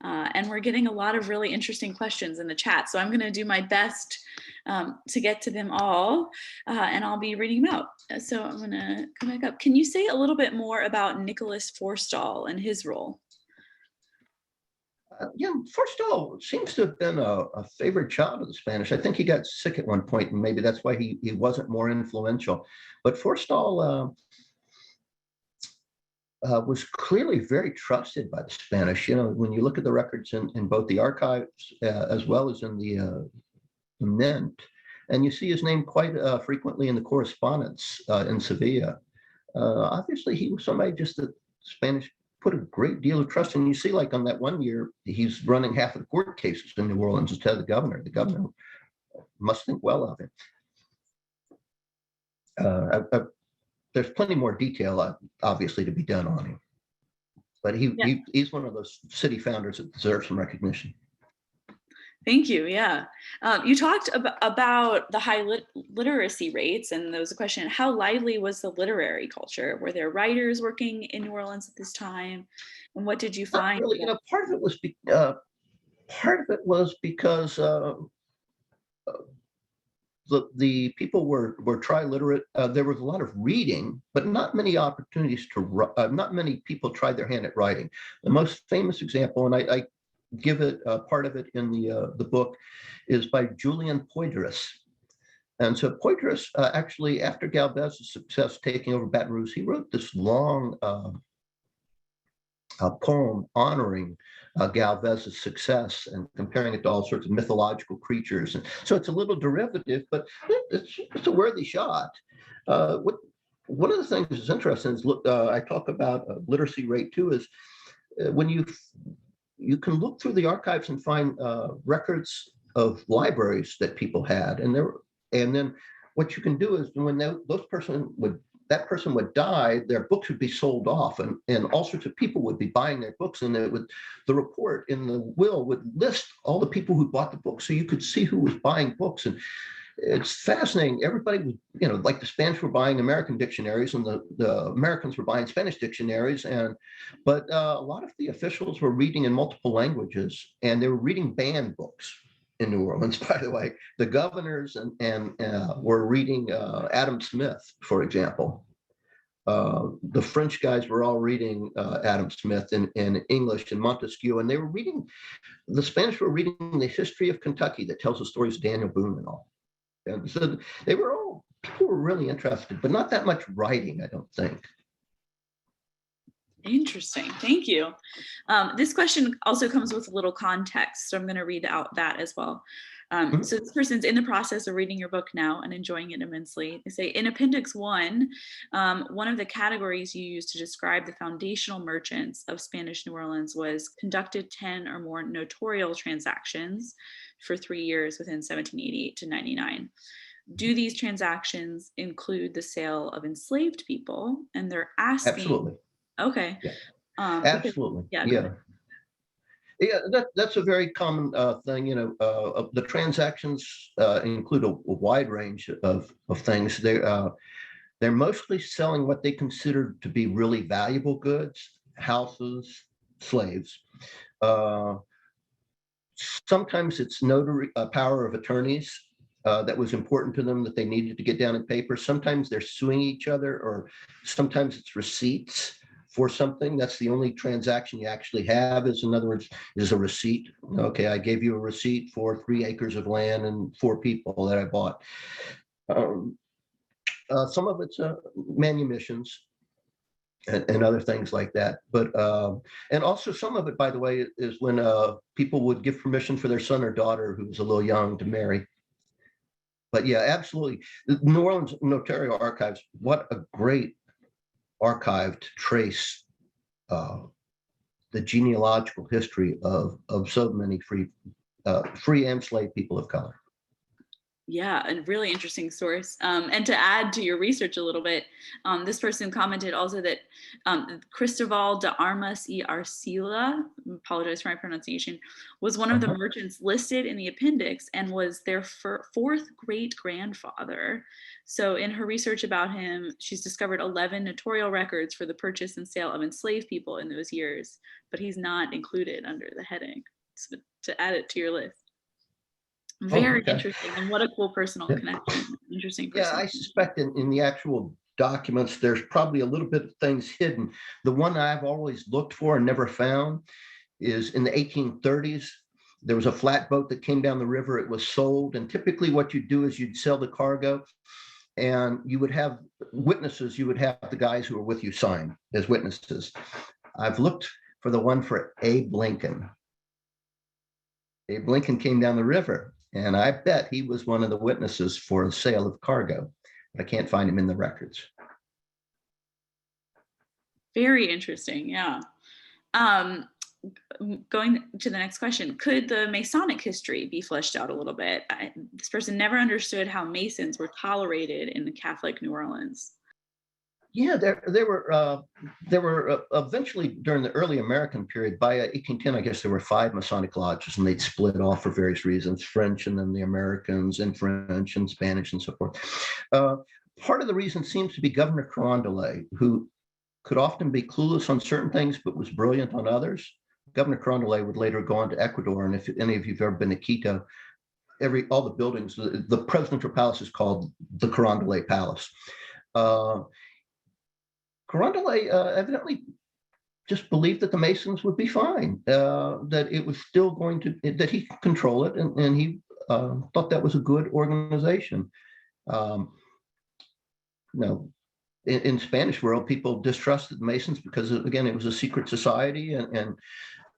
and we're getting a lot of really interesting questions in the chat. So I'm going to do my best to get to them all, and I'll be reading them out. So I'm going to come back up. Can you say a little bit more about Nicholas Forstall and his role? Yeah, Forstall seems to have been a favorite child of the Spanish. I think he got sick at one point, and maybe that's why he wasn't more influential. But Forstall was clearly very trusted by the Spanish. When you look at the records in both the archives as well as in the Mint, and you see his name quite frequently in the correspondence in Sevilla. Obviously, he was somebody just that Spanish put a great deal of trust in. You see, like on that one year, he's running half of the court cases in New Orleans instead of the governor. The governor must think well of him. There's plenty more detail, obviously, to be done on him. But he's one of those city founders that deserves some recognition. Thank you. Yeah. You talked about the high literacy rates, and there was a question, how lively was the literary culture? Were there writers working in New Orleans at this time? And what did you find? Not really, part of it was because the people were triliterate. There was a lot of reading, but not many opportunities not many people tried their hand at writing. The most famous example, and I give it part of it in the book, is by Julian Poydras. And so Poydras, actually, after Galvez's success taking over Baton Rouge, he wrote this long poem honoring Galvez's success and comparing it to all sorts of mythological creatures. And so it's a little derivative, but it's a worthy shot. One of the things that's interesting is, I talk about literacy rate too, is when you can look through the archives and find records of libraries that people had, and then what you can do is when that person would die, their books would be sold off, and all sorts of people would be buying their books, and the report in the will would list all the people who bought the books, so you could see who was buying books. And it's fascinating. Everybody was, like the Spanish were buying American dictionaries, and the Americans were buying Spanish dictionaries, but a lot of the officials were reading in multiple languages, and they were reading banned books in New Orleans, by the way. The governors and were reading Adam Smith, for example. The French guys were all reading Adam Smith in English and Montesquieu, and the Spanish were reading the history of Kentucky that tells the stories of Daniel Boone and all. And so people were really interested, but not that much writing, I don't think. Interesting. Thank you. This question also comes with a little context, so I'm going to read out that as well. Mhm. So this person's in the process of reading your book now and enjoying it immensely. They say in Appendix 1, one of the categories you used to describe the foundational merchants of Spanish New Orleans was conducted 10 or more notarial transactions for 3 years within 1788 to 99. Do these transactions include the sale of enslaved people? And they're asking, Absolutely. okay, Yeah. because, Absolutely. yeah, go Yeah. ahead. Yeah, that's a very common thing. The transactions include a wide range of things. They're mostly selling what they consider to be really valuable goods, houses, slaves. Uh, Sometimes it's notary power of attorneys that was important to them that they needed to get down in paper. Sometimes they're suing each other, or sometimes it's receipts for something. That's the only transaction you actually have. Is, in other words, is a receipt. Okay, I gave you a receipt for 3 acres of land and 4 people that I bought. Um, some of it's manumissions and other things like that. But and also some of it, by the way, is when people would give permission for their son or daughter who was a little young to marry. But yeah, absolutely. The New Orleans Notarial Archives, what a great archive to trace uh, the genealogical history of so many free and slave people of color. Yeah, a really interesting source. And to add to your research a little bit, this person commented also that Cristoval de Armas y Arcila, apologize for my pronunciation, was one of the Uh-huh. merchants listed in the appendix and was their fourth great grandfather. So in her research about him, she's discovered 11 notarial records for the purchase and sale of enslaved people in those years, but he's not included under the heading. So to add it to your list. Oh, Very okay. interesting, and what a cool personal Yeah. connection. Interesting Yeah, personal I connection. suspect in the actual documents, there's probably a little bit of things hidden. The one I've always looked for and never found is in the 1830s. There was a flatboat that came down the river. It was sold. And typically, what you'd do is you'd sell the cargo and you would have witnesses. You would have the guys who were with you sign as witnesses. I've looked for the one for Abe Lincoln. Abe Lincoln came down the river, and I bet he was one of the witnesses for the sale of cargo. But I can't find him in the records. Very interesting, yeah. Um, Going to the next question, could the Masonic history be fleshed out a little bit? This person never understood how Masons were tolerated in the Catholic New Orleans. Yeah, there were eventually during the early American period. By 1810, I guess there were 5 Masonic lodges, and they'd split off for various reasons: French, and then the Americans, and French and Spanish, and so forth. Uh, Part of the reason seems to be Governor Carondelet, who could often be clueless on certain things, but was brilliant on others. Governor Carondelet would later go on to Ecuador, and if any of you've ever been to Quito, all the buildings, the presidential palace is called the Carondelet Palace. Uh, Carondelet evidently just believed that the Masons would be fine, that it was still going to, that he could control it, and he thought that was a good organization. Um, you know, in Spanish world, people distrusted the Masons because, again, it was a secret society, and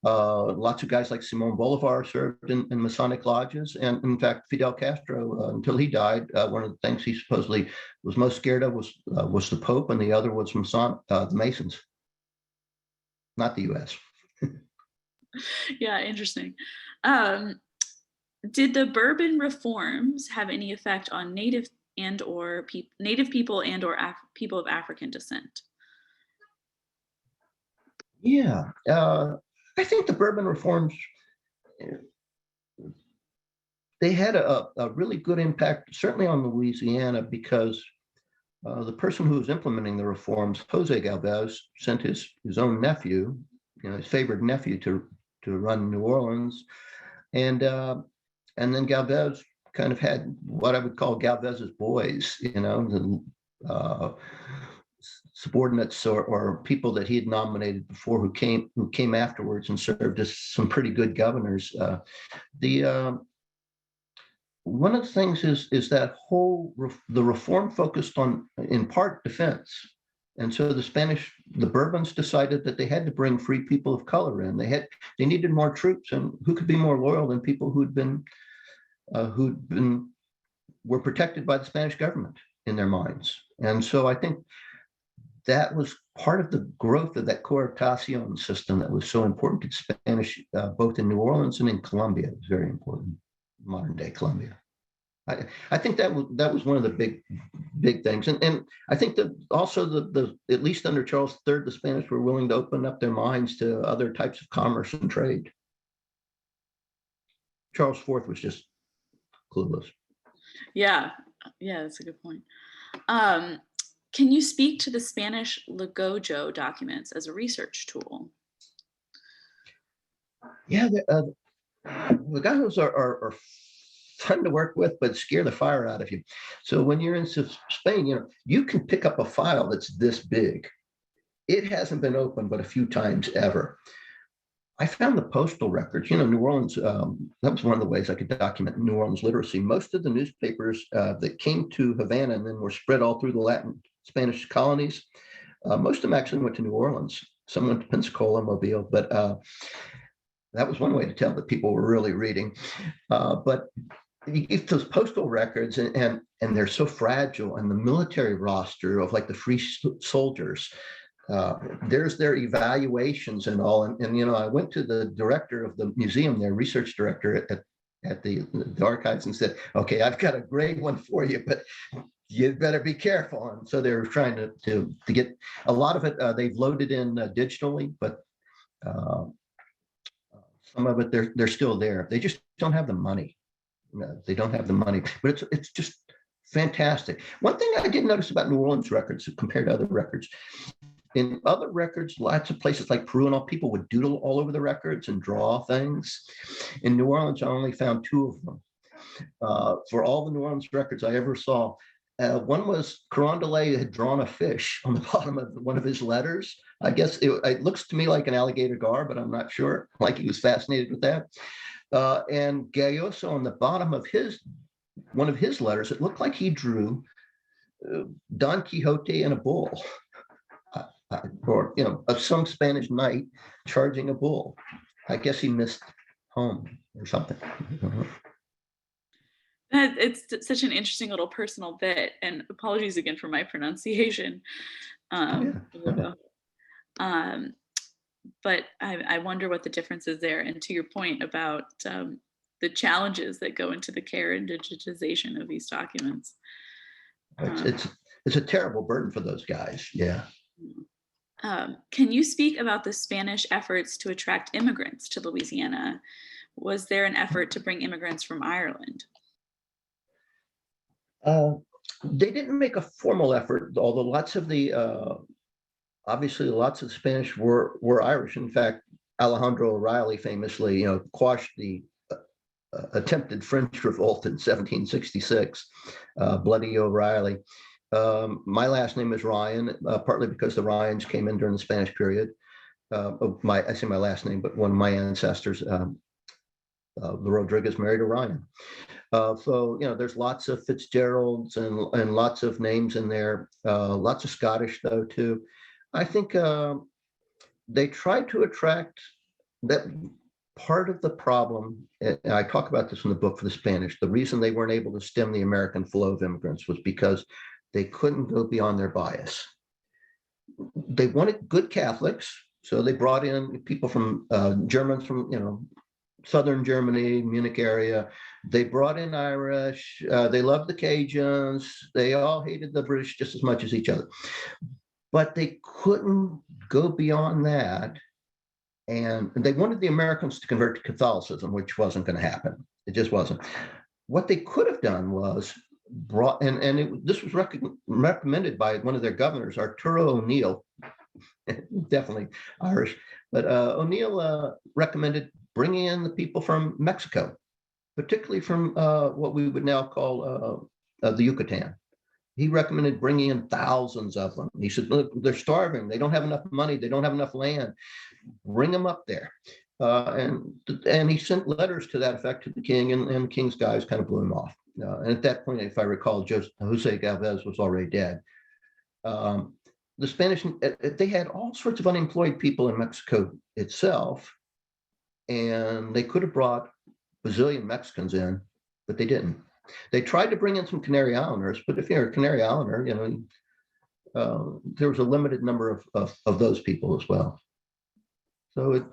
lots of guys like Simon Bolivar served in Masonic lodges. And in fact, Fidel Castro, until he died, one of the things he supposedly was most scared of was the Pope, and the other was the Masons, not the U.S. Yeah, interesting. Um, did the Bourbon reforms have any effect on native native people and or people of African descent? Yeah, I think the Bourbon reforms, eh, they had a really good impact, certainly on Louisiana, because the person who was implementing the reforms, Jose Galvez, sent his own nephew, his favorite nephew, to run New Orleans, and then Galvez kind of had what I would call Galvez's boys, the subordinates or people that he had nominated before who came afterwards and served as some pretty good governors. The One of the things is that the reform focused on, in part, defense. And so the Bourbons decided that they had to bring free people of color in. They needed more troops, and who could be more loyal than people who'd been were protected by the Spanish government in their minds. And so I think that was part of the growth of that cooptación system that was so important to Spanish, both in New Orleans and in Colombia. It was very important, modern day Colombia. I think that was one of the big things. And I think that also the at least under Charles III, the Spanish were willing to open up their minds to other types of commerce and trade. Charles IV was just clueless. Yeah, that's a good point. Can you speak to the Spanish Lagojo documents as a research tool? Yeah, the Lagojos are fun to work with, but scare the fire out of you. So when you're in Spain, you can pick up a file that's this big. It hasn't been opened but a few times ever. I found the postal records. New Orleans, that was one of the ways I could document New Orleans literacy. Most of the newspapers that came to Havana and then were spread all through the Latin Spanish colonies, most of them actually went to New Orleans. Some went to Pensacola, Mobile, but that was one way to tell that people were really reading. But you get those postal records and they're so fragile, and the military roster of like the free soldiers, there's their evaluations and all. And I went to the director of the museum, their research director at the archives, and said, okay, I've got a great one for you, but you better be careful. And so they're trying to get a lot of it. They've loaded in digitally, but some of it, they're still there. They just don't have the money. They don't have the money, but it's just fantastic. One thing I did notice about New Orleans records compared to other records, in other records, lots of places like Peru and all, people would doodle all over the records and draw things. In New Orleans, I only found 2 of them. For all the New Orleans records I ever saw, one was Carondelet had drawn a fish on the bottom of one of his letters. I guess it looks to me like an alligator gar, but I'm not sure. Like he was fascinated with that. And Gayoso on the bottom of one of his letters, it looked like he drew Don Quixote and a bull, or some Spanish knight charging a bull. I guess he missed home or something. It's such an interesting little personal bit, and apologies again for my pronunciation. But I wonder what the difference is there. And to your point about the challenges that go into the care and digitization of these documents. It's a terrible burden for those guys. Yeah. Can you speak about the Spanish efforts to attract immigrants to Louisiana? Was there an effort to bring immigrants from Ireland? They didn't make a formal effort, although obviously lots of Spanish were Irish. In fact, Alejandro O'Reilly famously, quashed the attempted French revolt in 1766, Bloody O'Reilly. My last name is Ryan, partly because the Ryans came in during the Spanish period. I say my last name, but one of my ancestors, the Rodriguez, married a Ryan. So there's lots of Fitzgeralds and lots of names in there. Lots of Scottish though too. I think they tried to attract that. Part of the problem, and I talk about this in the book for the Spanish, the reason they weren't able to stem the American flow of immigrants was because they couldn't go beyond their bias. They wanted good Catholics, so they brought in people from Germans from southern Germany, Munich area. They brought in Irish. They loved the Cajuns. They all hated the British just as much as each other, but they couldn't go beyond that. And they wanted the Americans to convert to Catholicism, which wasn't going to happen. It just wasn't. What they could have done was this was recommended by one of their governors, Arturo O'Neill, definitely Irish, but O'Neill recommended bringing in the people from Mexico, particularly from what we would now call the Yucatan. He recommended bringing in thousands of them. He said, look, they're starving. They don't have enough money. They don't have enough land. Bring them up there. And he sent letters to that effect to the king, and the king's guys kind of blew him off. And at that point, if I recall, Jose Galvez was already dead. The Spanish, they had all sorts of unemployed people in Mexico itself, and they could have brought Brazilian Mexicans in, but they didn't. They tried to bring in some Canary Islanders, but if you're a Canary Islander, there was a limited number of those people as well. So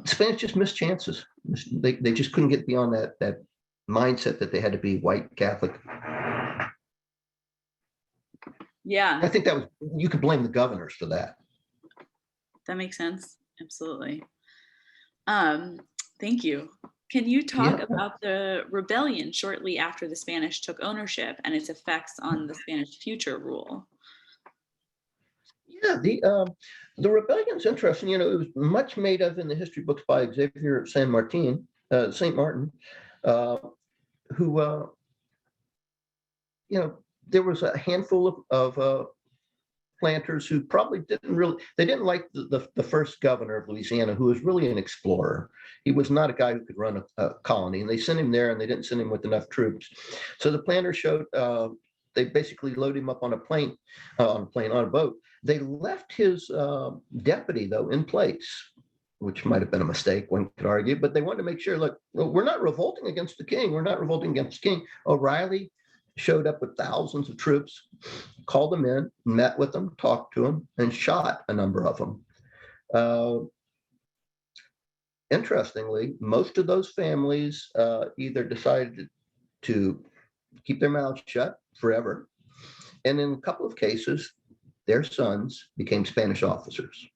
Spanish just missed chances. They just couldn't get beyond that mindset that they had to be white Catholic. Yeah, I think you could blame the governors for that. that makes sense. Absolutely. Thank you. Can you talk about the rebellion shortly after the Spanish took ownership and its effects on the Spanish future rule? Yeah, the rebellion's interesting. It was much made of in the history books by Xavier Saint Martin, who there was a handful of planters who probably didn't like the first governor of Louisiana, who was really an explorer. He was not a guy who could run a colony, and they sent him there, and they didn't send him with enough troops. So the planters showed. They basically loaded him up on a boat. They left his deputy though in place, which might have been a mistake, one could argue. But they wanted to make sure, look, we're not revolting against the king. We're not revolting against the king. O'Reilly showed up with thousands of troops, called them in, met with them, talked to them, and shot a number of them. Interestingly, most of those families either decided to keep their mouths shut forever, and in a couple of cases, their sons became Spanish officers.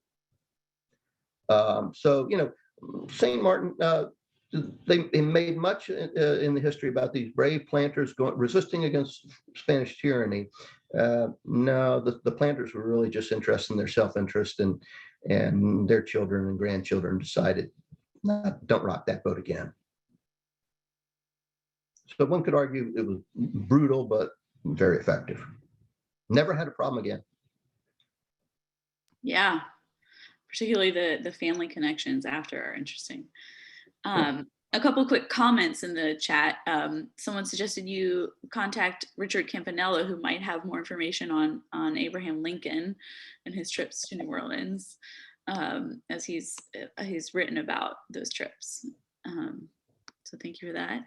So, St. Martin, they made much in the history about these brave planters resisting against Spanish tyranny. No, the planters were really just interested in their self-interest, and their children and grandchildren decided, don't rock that boat again. So one could argue it was brutal, but very effective. Never had a problem again. Yeah, particularly the family connections after are interesting. A couple of quick comments in the chat. Someone suggested you contact Richard Campanella, who might have more information on Abraham Lincoln and his trips to New Orleans, as he's written about those trips. So thank you for that.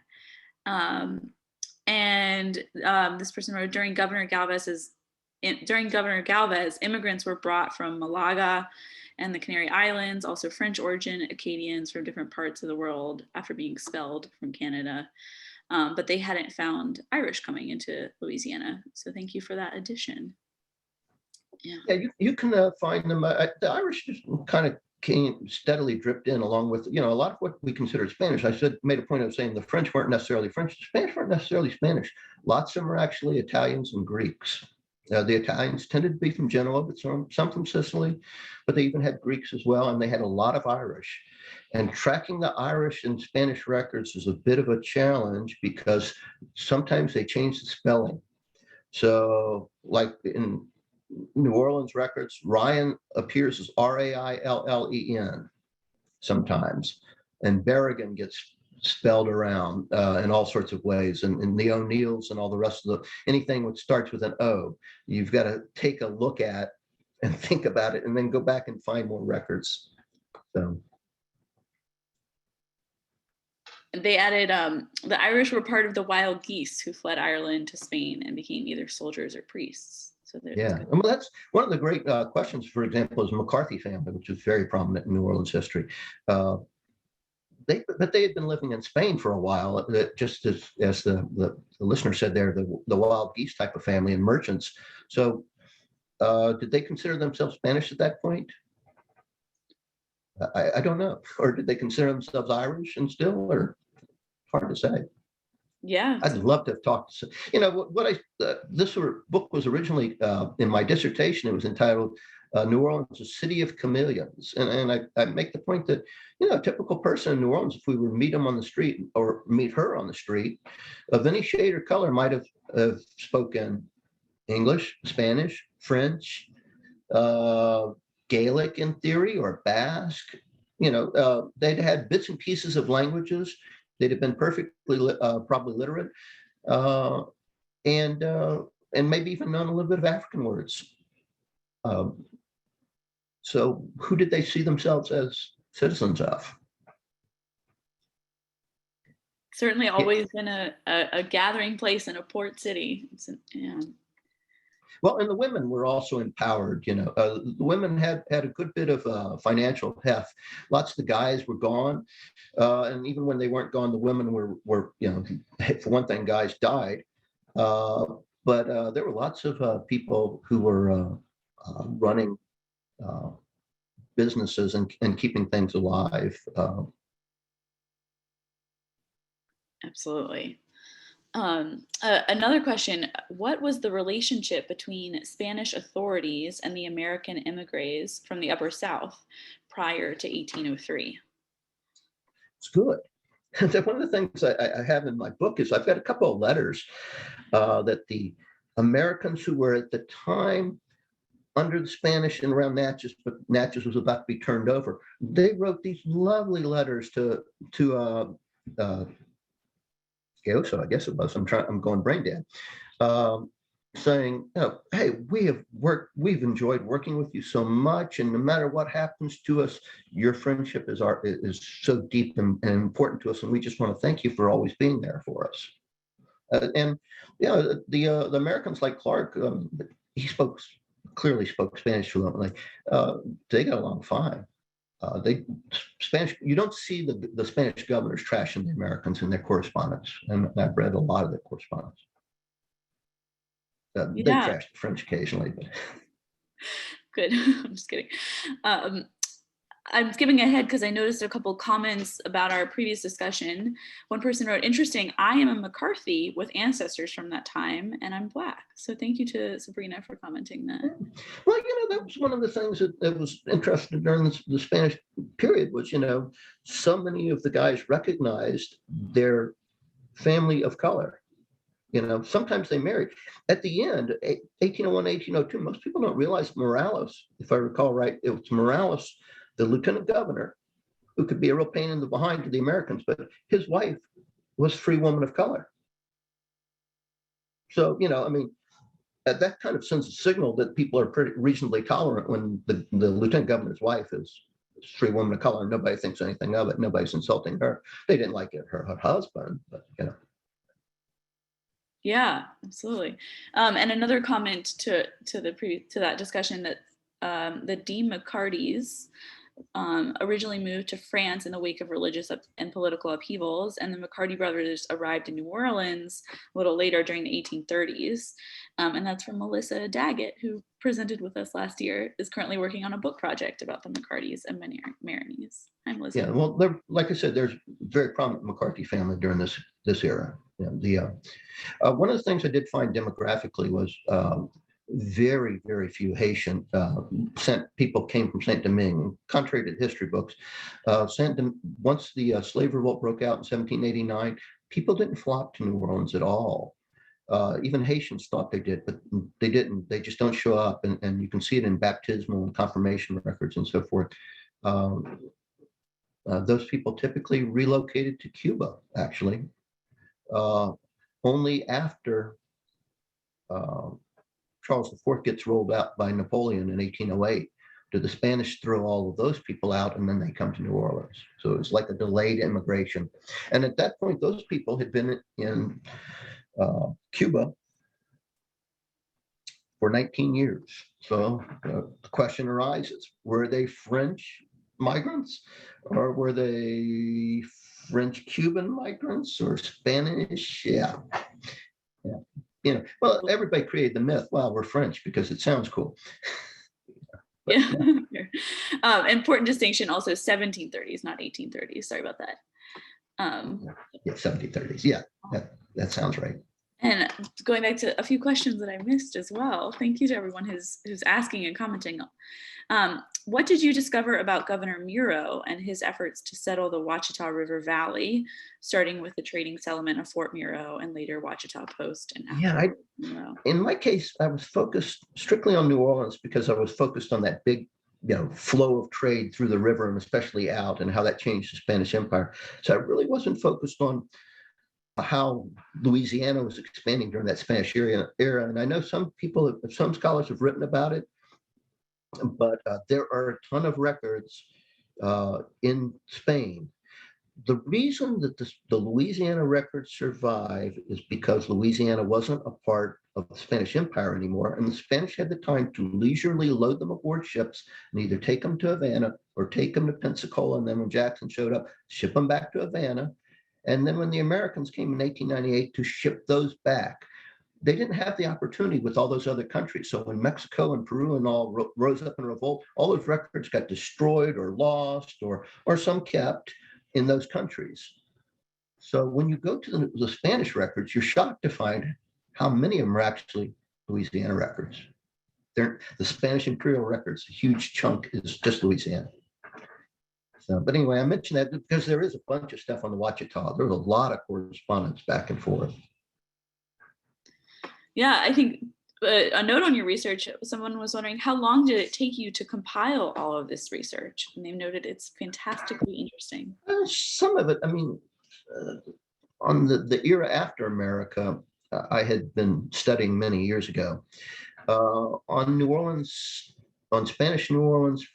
This person wrote, during Governor Galvez, immigrants were brought from Malaga and the Canary Islands, also French origin Acadians from different parts of the world after being expelled from Canada. But they hadn't found Irish coming into Louisiana. So thank you for that addition. Yeah, you can find them. The Irish just kind of steadily dripped in along with, a lot of what we consider Spanish. Made a point of saying the French weren't necessarily French. The Spanish weren't necessarily Spanish. Lots of them were actually Italians and Greeks. The Italians tended to be from Genoa, but some from Sicily, but they even had Greeks as well, and they had a lot of Irish. And tracking the Irish in Spanish records is a bit of a challenge because sometimes they change the spelling. So like in New Orleans records, Ryan appears as Raillen sometimes, and Berrigan gets spelled around in all sorts of ways, and the O'Neills and all the rest of anything which starts with an O, you've got to take a look at and think about it, and then go back and find more records. So they added the Irish were part of the wild geese who fled Ireland to Spain and became either soldiers or priests. So yeah, well, that's one of the great questions. For example, is McCarthy family, which is very prominent in New Orleans history. They had been living in Spain for a while, just as the listener said there, the wild geese type of family and merchants. So did they consider themselves Spanish at that point? I don't know. Or did they consider themselves Irish and still, or hard to say. Yeah. I'd love to have talked to, this book was originally in my dissertation. It was entitled New Orleans, a City of Chameleons. And I make the point that, a typical person in New Orleans, if we were to meet him on the street or meet her on the street, of any shade or color, might have spoken English, Spanish, French, Gaelic in theory, or Basque. They'd had bits and pieces of languages. They'd have been perfectly probably literate, and maybe even known a little bit of African words. So who did they see themselves as citizens of? Certainly Yeah. always been a gathering place in a port city. Yeah. Well, and the women were also empowered. The women had a good bit of financial heft. Lots of the guys were gone, and even when they weren't gone, the women were for one thing, guys died, uh, but there were lots of people who were running uh, businesses and keeping things alive. Absolutely. Another question, what was the relationship between Spanish authorities and the American immigrants from the Upper South prior to 1803? It's good. One of the things I have in my book is I've got a couple of letters that the Americans who were at the time under the Spanish and around Natchez, but Natchez was about to be turned over. They wrote these lovely letters to Gayoso, I guess it was. I'm going brain dead. Saying, hey, we've enjoyed working with you so much, and no matter what happens to us, your friendship is so deep and important to us, and we just want to thank you for always being there for us. And the Americans like Clark, he clearly spoke Spanish fluently. They got along fine. They Spanish. You don't see the Spanish governors trashing the Americans in their correspondence, and I've read a lot of their correspondence. They Yeah, trash the French occasionally, but good. I'm just kidding. I'm skipping ahead because I noticed a couple comments about our previous discussion. One person wrote, interesting, I am a McCarthy with ancestors from that time and I'm Black. So thank you to Sabrina for commenting that. well, that was one of the things that was interesting during the Spanish period was, so many of the guys recognized their family of color. Sometimes they married. At the end, 1801, 1802, most people don't realize Morales, if I recall right, it was Morales, the lieutenant governor, who could be a real pain in the behind to the Americans, but his wife was a free woman of color. So, that kind of sends a signal that people are pretty reasonably tolerant when the lieutenant governor's wife is a free woman of color. Nobody thinks anything of it. Nobody's insulting her. They didn't like it, her husband, but Yeah, absolutely. And another comment to that discussion that the D. McCartys originally moved to France in the wake of religious and political upheavals, and the McCarty brothers arrived in New Orleans a little later during the 1830s. And that's from Melissa Daggett, who presented with us last year, is currently working on a book project about the McCartys and Maroney's. Hi, Melissa. Yeah, well, like I said, there's very prominent McCarthy family during this era. One of the things I did find demographically was very, very few Haitian people came from Saint Domingue. Contrary to history books, once the slave revolt broke out in 1789, people didn't flock to New Orleans at all. Even Haitians thought they did, but they didn't. They just don't show up, and you can see it in baptismal and confirmation records and so forth. Those people typically relocated to Cuba, actually. Only after Charles IV gets rolled out by Napoleon in 1808 did the Spanish throw all of those people out, and then they come to New Orleans. So it was like a delayed immigration. And at that point, those people had been in Cuba for 19 years. So the question arises, were they French migrants, or were they French Cuban migrants, or Spanish? Yeah. Well, everybody created the myth, well, we're French because it sounds cool. But, yeah. Important distinction, also 1730s, not 1830s. Sorry about that. Yeah, 1730s. Yeah, that sounds right. And going back to a few questions that I missed as well. Thank you to everyone who's asking and commenting. What did you discover about Governor Muro and his efforts to settle the Ouachita River Valley, starting with the trading settlement of Fort Muro and later Ouachita Post? And in my case, I was focused strictly on New Orleans because I was focused on that big flow of trade through the river and especially out, and how that changed the Spanish Empire. So I really wasn't focused on how Louisiana was expanding during that Spanish era. And I know some scholars have written about it, but there are a ton of records in Spain the reason that the Louisiana records survive is because Louisiana wasn't a part of the Spanish Empire anymore, and the Spanish had the time to leisurely load them aboard ships and either take them to Havana or take them to Pensacola, and then when Jackson showed up, ship them back to Havana. And then when the Americans came in 1898 to ship those back, they didn't have the opportunity with all those other countries. So when Mexico and Peru and all rose up in revolt, all those records got destroyed or lost, or some kept in those countries. So when you go to the Spanish records, you're shocked to find how many of them are actually Louisiana records. The Spanish imperial records, a huge chunk is just Louisiana. So, but anyway, I mentioned that because there is a bunch of stuff on the Ouachita. There's a lot of correspondence back and forth. Yeah, I think a note on your research, someone was wondering, how long did it take you to compile all of this research? And they've noted it's fantastically interesting. Some of it, I mean, on the era after America, I had been studying many years ago. On New Orleans, on Spanish New Orleans,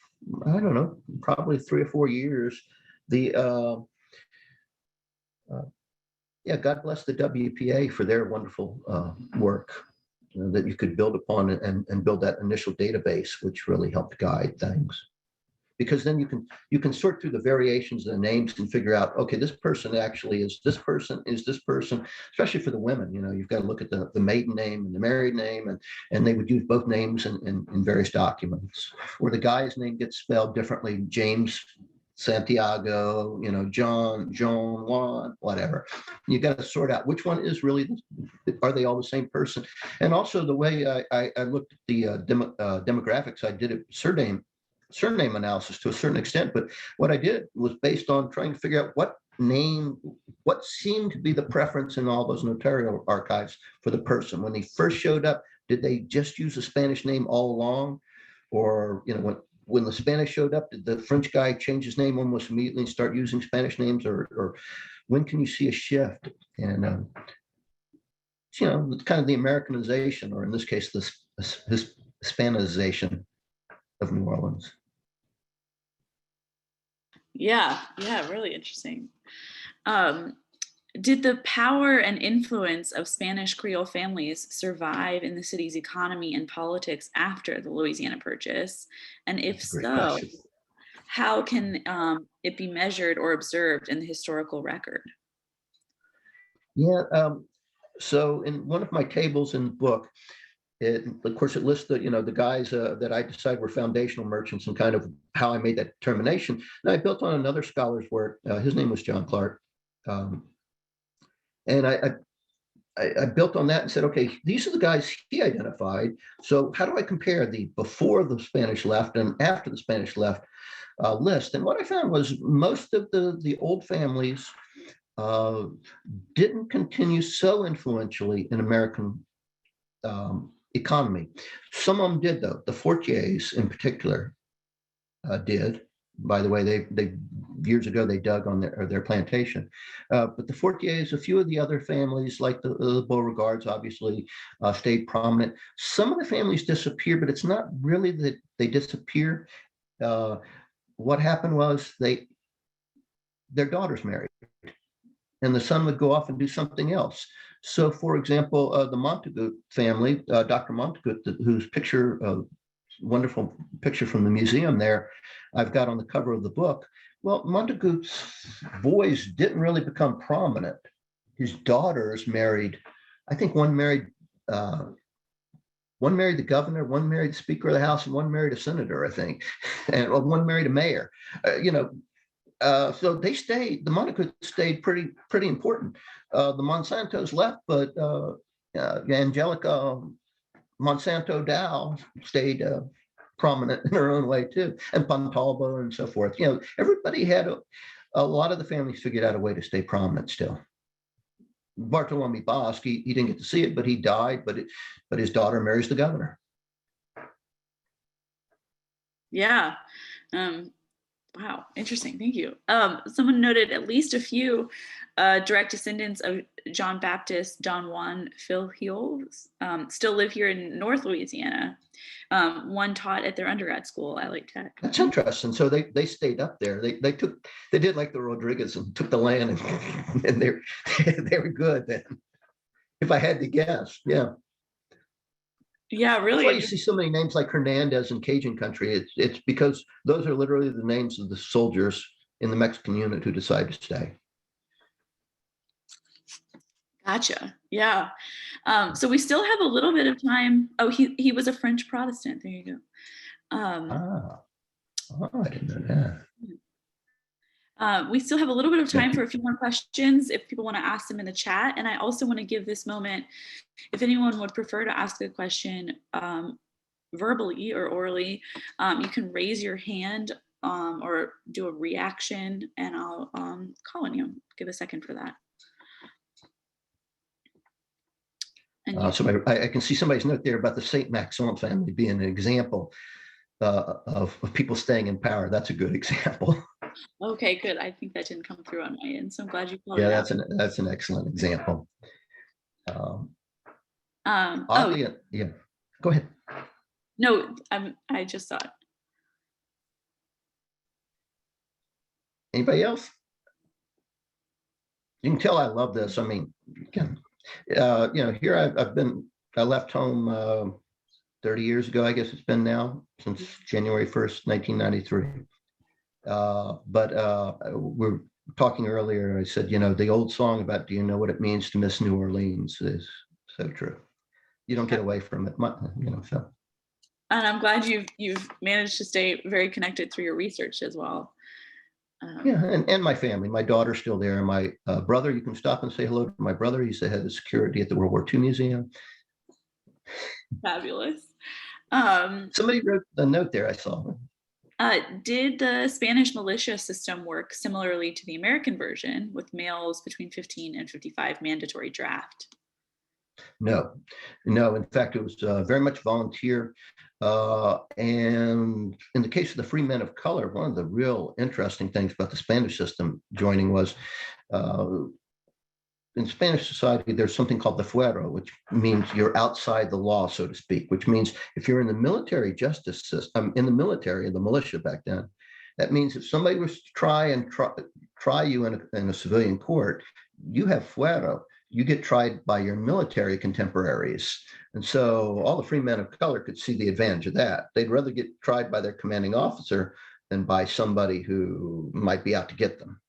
I don't know, probably 3 or 4 years. Yeah, God bless the WPA for their wonderful work that you could build upon and build that initial database, which really helped guide things. Because then you can sort through the variations of the names and figure out, okay, this person actually is this person, especially for the women. You know, you've got to look at the maiden name and the married name, and they would use both names in various documents. Where the guy's name gets spelled differently, James Santiago, you know, John, Juan, whatever. You got to sort out which one is really, are they all the same person? And also the way I looked at the demographics, I did a surname analysis to a certain extent, but what I did was based on trying to figure out what seemed to be the preference in all those notarial archives for the person. When they first showed up, did they just use a Spanish name all along? Or, you know, when the Spanish showed up, did the French guy change his name almost immediately and start using Spanish names? Or when can you see a shift? And, you know, it's kind of the Americanization, or in this case, the Hispanization of New Orleans. Yeah, really interesting. Did the power and influence of Spanish Creole families survive in the city's economy and politics after the Louisiana Purchase? And if so, how can it be measured or observed in the historical record? Yeah, so in one of my tables in the book, of course, it lists the guys that I decided were foundational merchants and kind of how I made that determination. And I built on another scholar's work. His name was John Clark. And I built on that and said, okay, these are the guys he identified. So how do I compare the before the Spanish left and after the Spanish left list? And what I found was most of the old families didn't continue so influentially in American economy. Some of them did, though. The Fortiers in particular did. By the way, they years ago they dug on their plantation, but the Fortiers, a few of the other families like the Beauregards, obviously stayed prominent. Some of the families disappeared, but it's not really that they disappeared. What happened was their daughters married, and the son would go off and do something else. So, for example, the Montagut family, Dr. Montagut, whose picture, wonderful picture from the museum there, I've got on the cover of the book. Well, Montagut's boys didn't really become prominent. His daughters married, I think one married the governor, one married the Speaker of the House, and one married a senator, I think, and one married a mayor. So they stayed. The Montaguts stayed pretty important. The Monsantos left, but Angelica Monsanto Dow stayed prominent in her own way too, and Pontalba and so forth. You know, everybody had a lot of the families figured out a way to stay prominent still. Bartholomew Bosque, he didn't get to see it, but he died. But his daughter marries the governor. Yeah. Wow, interesting. Thank you. Someone noted at least a few direct descendants of John Baptist Don Juan Fillhill still live here in North Louisiana. One taught at their undergrad school at Lake Tech. That's interesting. So they stayed up there. They did like the Rodriguez and took the land, and, and they were good then. If I had to guess, yeah. Yeah, That's really. why you see so many names like Hernandez in Cajun country. It's because those are literally the names of the soldiers in the Mexican unit who decided to stay. Gotcha. Yeah. So we still have a little bit of time. Oh, he was a French Protestant. There you go. I didn't know that. We still have a little bit of time for a few more questions if people want to ask them in the chat. And I also want to give this moment, if anyone would prefer to ask a question verbally or orally, you can raise your hand or do a reaction, and I'll call on you. Give a second for that. So I can see somebody's note there about the Saint Maxent family being an example of people staying in power. That's a good example. Okay, good. I think that didn't come through on my end, so I'm glad you called Yeah, it out. that's an excellent example. Oh yeah. Go ahead. no, I just saw it. Anybody else? You can tell I love this. I mean, again, here I left home 30 years ago, I guess it's been now, since January 1st, 1993. But we're talking earlier, I said, the old song about, do you know what it means to miss New Orleans is so true. You don't get away from it, so. And I'm glad you've managed to stay very connected through your research as well. Yeah, and my family, my daughter's still there. My brother, you can stop and say hello to my brother. He's the head of security at the World War II Museum. Fabulous. Somebody wrote a note there, I saw. Did the Spanish militia system work similarly to the American version with males between 15 and 55 mandatory draft? No. In fact, it was very much volunteer. And in the case of the free men of color, one of the real interesting things about the Spanish system joining was in Spanish society, there's something called the fuero, which means you're outside the law, so to speak, which means if you're in the military justice system, in the military, in the militia back then, that means if somebody was to try you in a civilian court, you have fuero. You get tried by your military contemporaries. And so all the free men of color could see the advantage of that. They'd rather get tried by their commanding officer than by somebody who might be out to get them.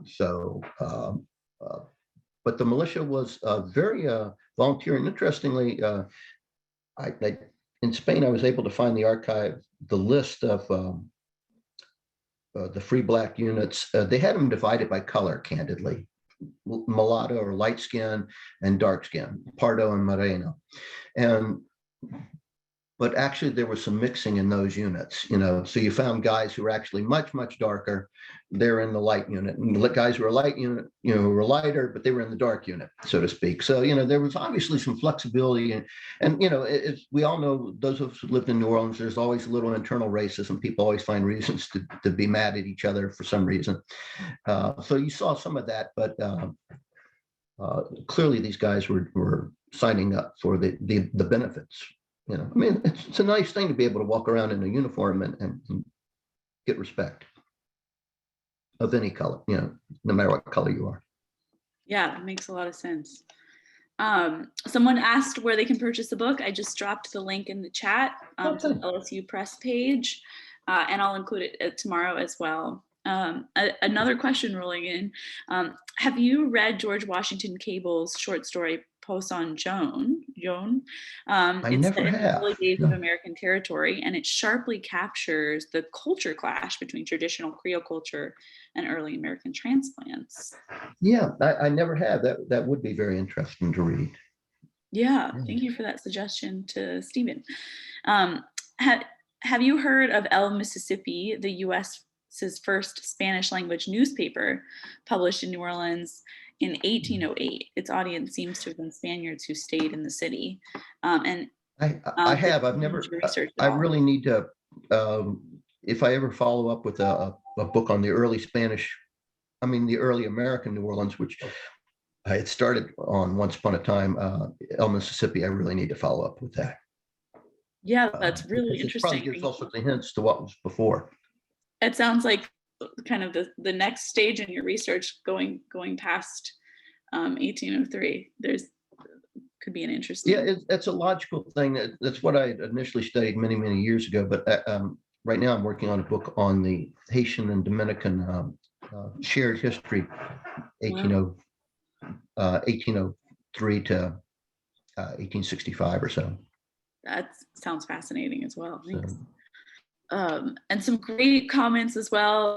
So, but the militia was very volunteer. And interestingly, in Spain, I was able to find the list of the free black units. They had them divided by color, candidly. Mulatto or light skin and dark skin, Pardo and Moreno. But actually there was some mixing in those units, so you found guys who were actually much, much darker. They're in the light unit, and the guys who were light unit, who were lighter, but they were in the dark unit, so to speak. So, there was obviously some flexibility and we all know, those of us who lived in New Orleans, there's always a little internal racism. People always find reasons to be mad at each other for some reason. So you saw some of that, but clearly these guys were signing up for the benefits. It's a nice thing to be able to walk around in a uniform and get respect of any color, no matter what color you are. Yeah, that makes a lot of sense. Someone asked where they can purchase the book. I just dropped the link in the chat to the LSU Press page, and I'll include it tomorrow as well. Another question rolling in. Have you read George Washington Cable's short story Post on Joan? I It's never set in the have. early days of American territory, and it sharply captures the culture clash between traditional Creole culture and early American transplants. Yeah, I never have. That would be very interesting to read. Yeah, thank you for that suggestion to Stephen. Have you heard of El Mississippi, the U.S.'s first Spanish language newspaper published in New Orleans in 1808? Its audience seems to have been Spaniards who stayed in the city. I have. I've never. I really need to. if I ever follow up with a book on the early the early American New Orleans, which I had started on once upon a time, El Mississippi, I really need to follow up with that. Yeah, that's really Because it probably interesting. gives all sorts of hints to what was before. It sounds like kind of the next stage in your research going past 1803. Could be an interesting. Yeah, it's a logical thing. That's what I initially studied many, many years ago. But right now I'm working on a book on the Haitian and Dominican shared history, 1803 to 1865 or so. That sounds fascinating as well. Thanks. So, And some great comments as well,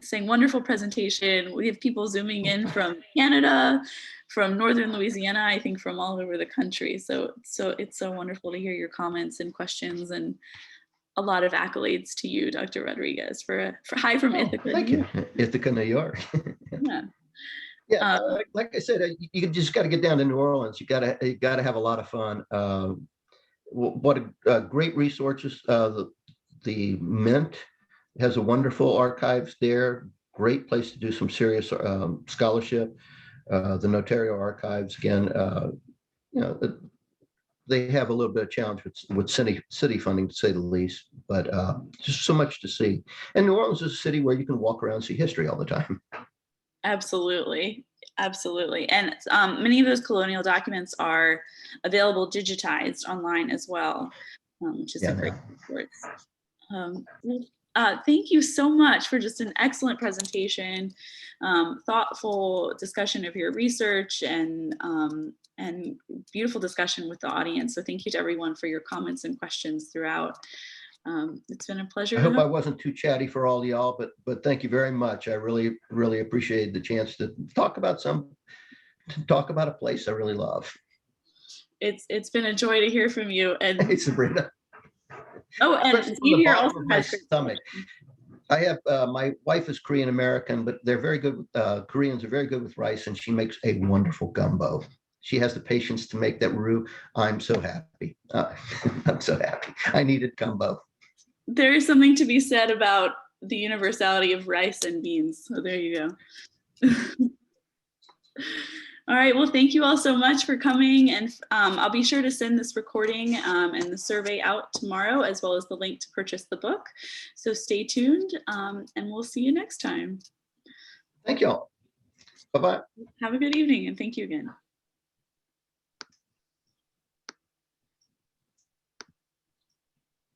saying wonderful presentation. We have people zooming in from Canada, from Northern Louisiana, I think from all over the country. So it's so wonderful to hear your comments and questions, and a lot of accolades to you, Dr. Rodriguez, for hi from Ithaca. Thank you, Ithaca, New York. Yeah. Yeah, like I said, you just got to get down to New Orleans. You got to have a lot of fun. What a great resources. The Mint has a wonderful archives there. Great place to do some serious scholarship. The Notario Archives, again, they have a little bit of challenge with city funding, to say the least, but just so much to see. And New Orleans is a city where you can walk around and see history all the time. Absolutely. Absolutely. And many of those colonial documents are available digitized online as well, which is a great resource. Thank you so much for just an excellent presentation, thoughtful discussion of your research, and beautiful discussion with the audience. So thank you to everyone for your comments and questions throughout. It's been a pleasure. I hope I wasn't too chatty for all y'all, but thank you very much. I really, really appreciated the chance to talk about a place I really love. It's been a joy to hear from you. And hey, Sabrina. Oh, and Xavier also has stomach. I have my wife is Korean American, but they're very good. Koreans are very good with rice, and she makes a wonderful gumbo. She has the patience to make that roux. I'm so happy. I'm so happy. I needed gumbo. There is something to be said about the universality of rice and beans. So there you go. All right, well, thank you all so much for coming. And I'll be sure to send this recording and the survey out tomorrow, as well as the link to purchase the book. So stay tuned, and we'll see you next time. Thank you all. Bye-bye. Have a good evening, and thank you again.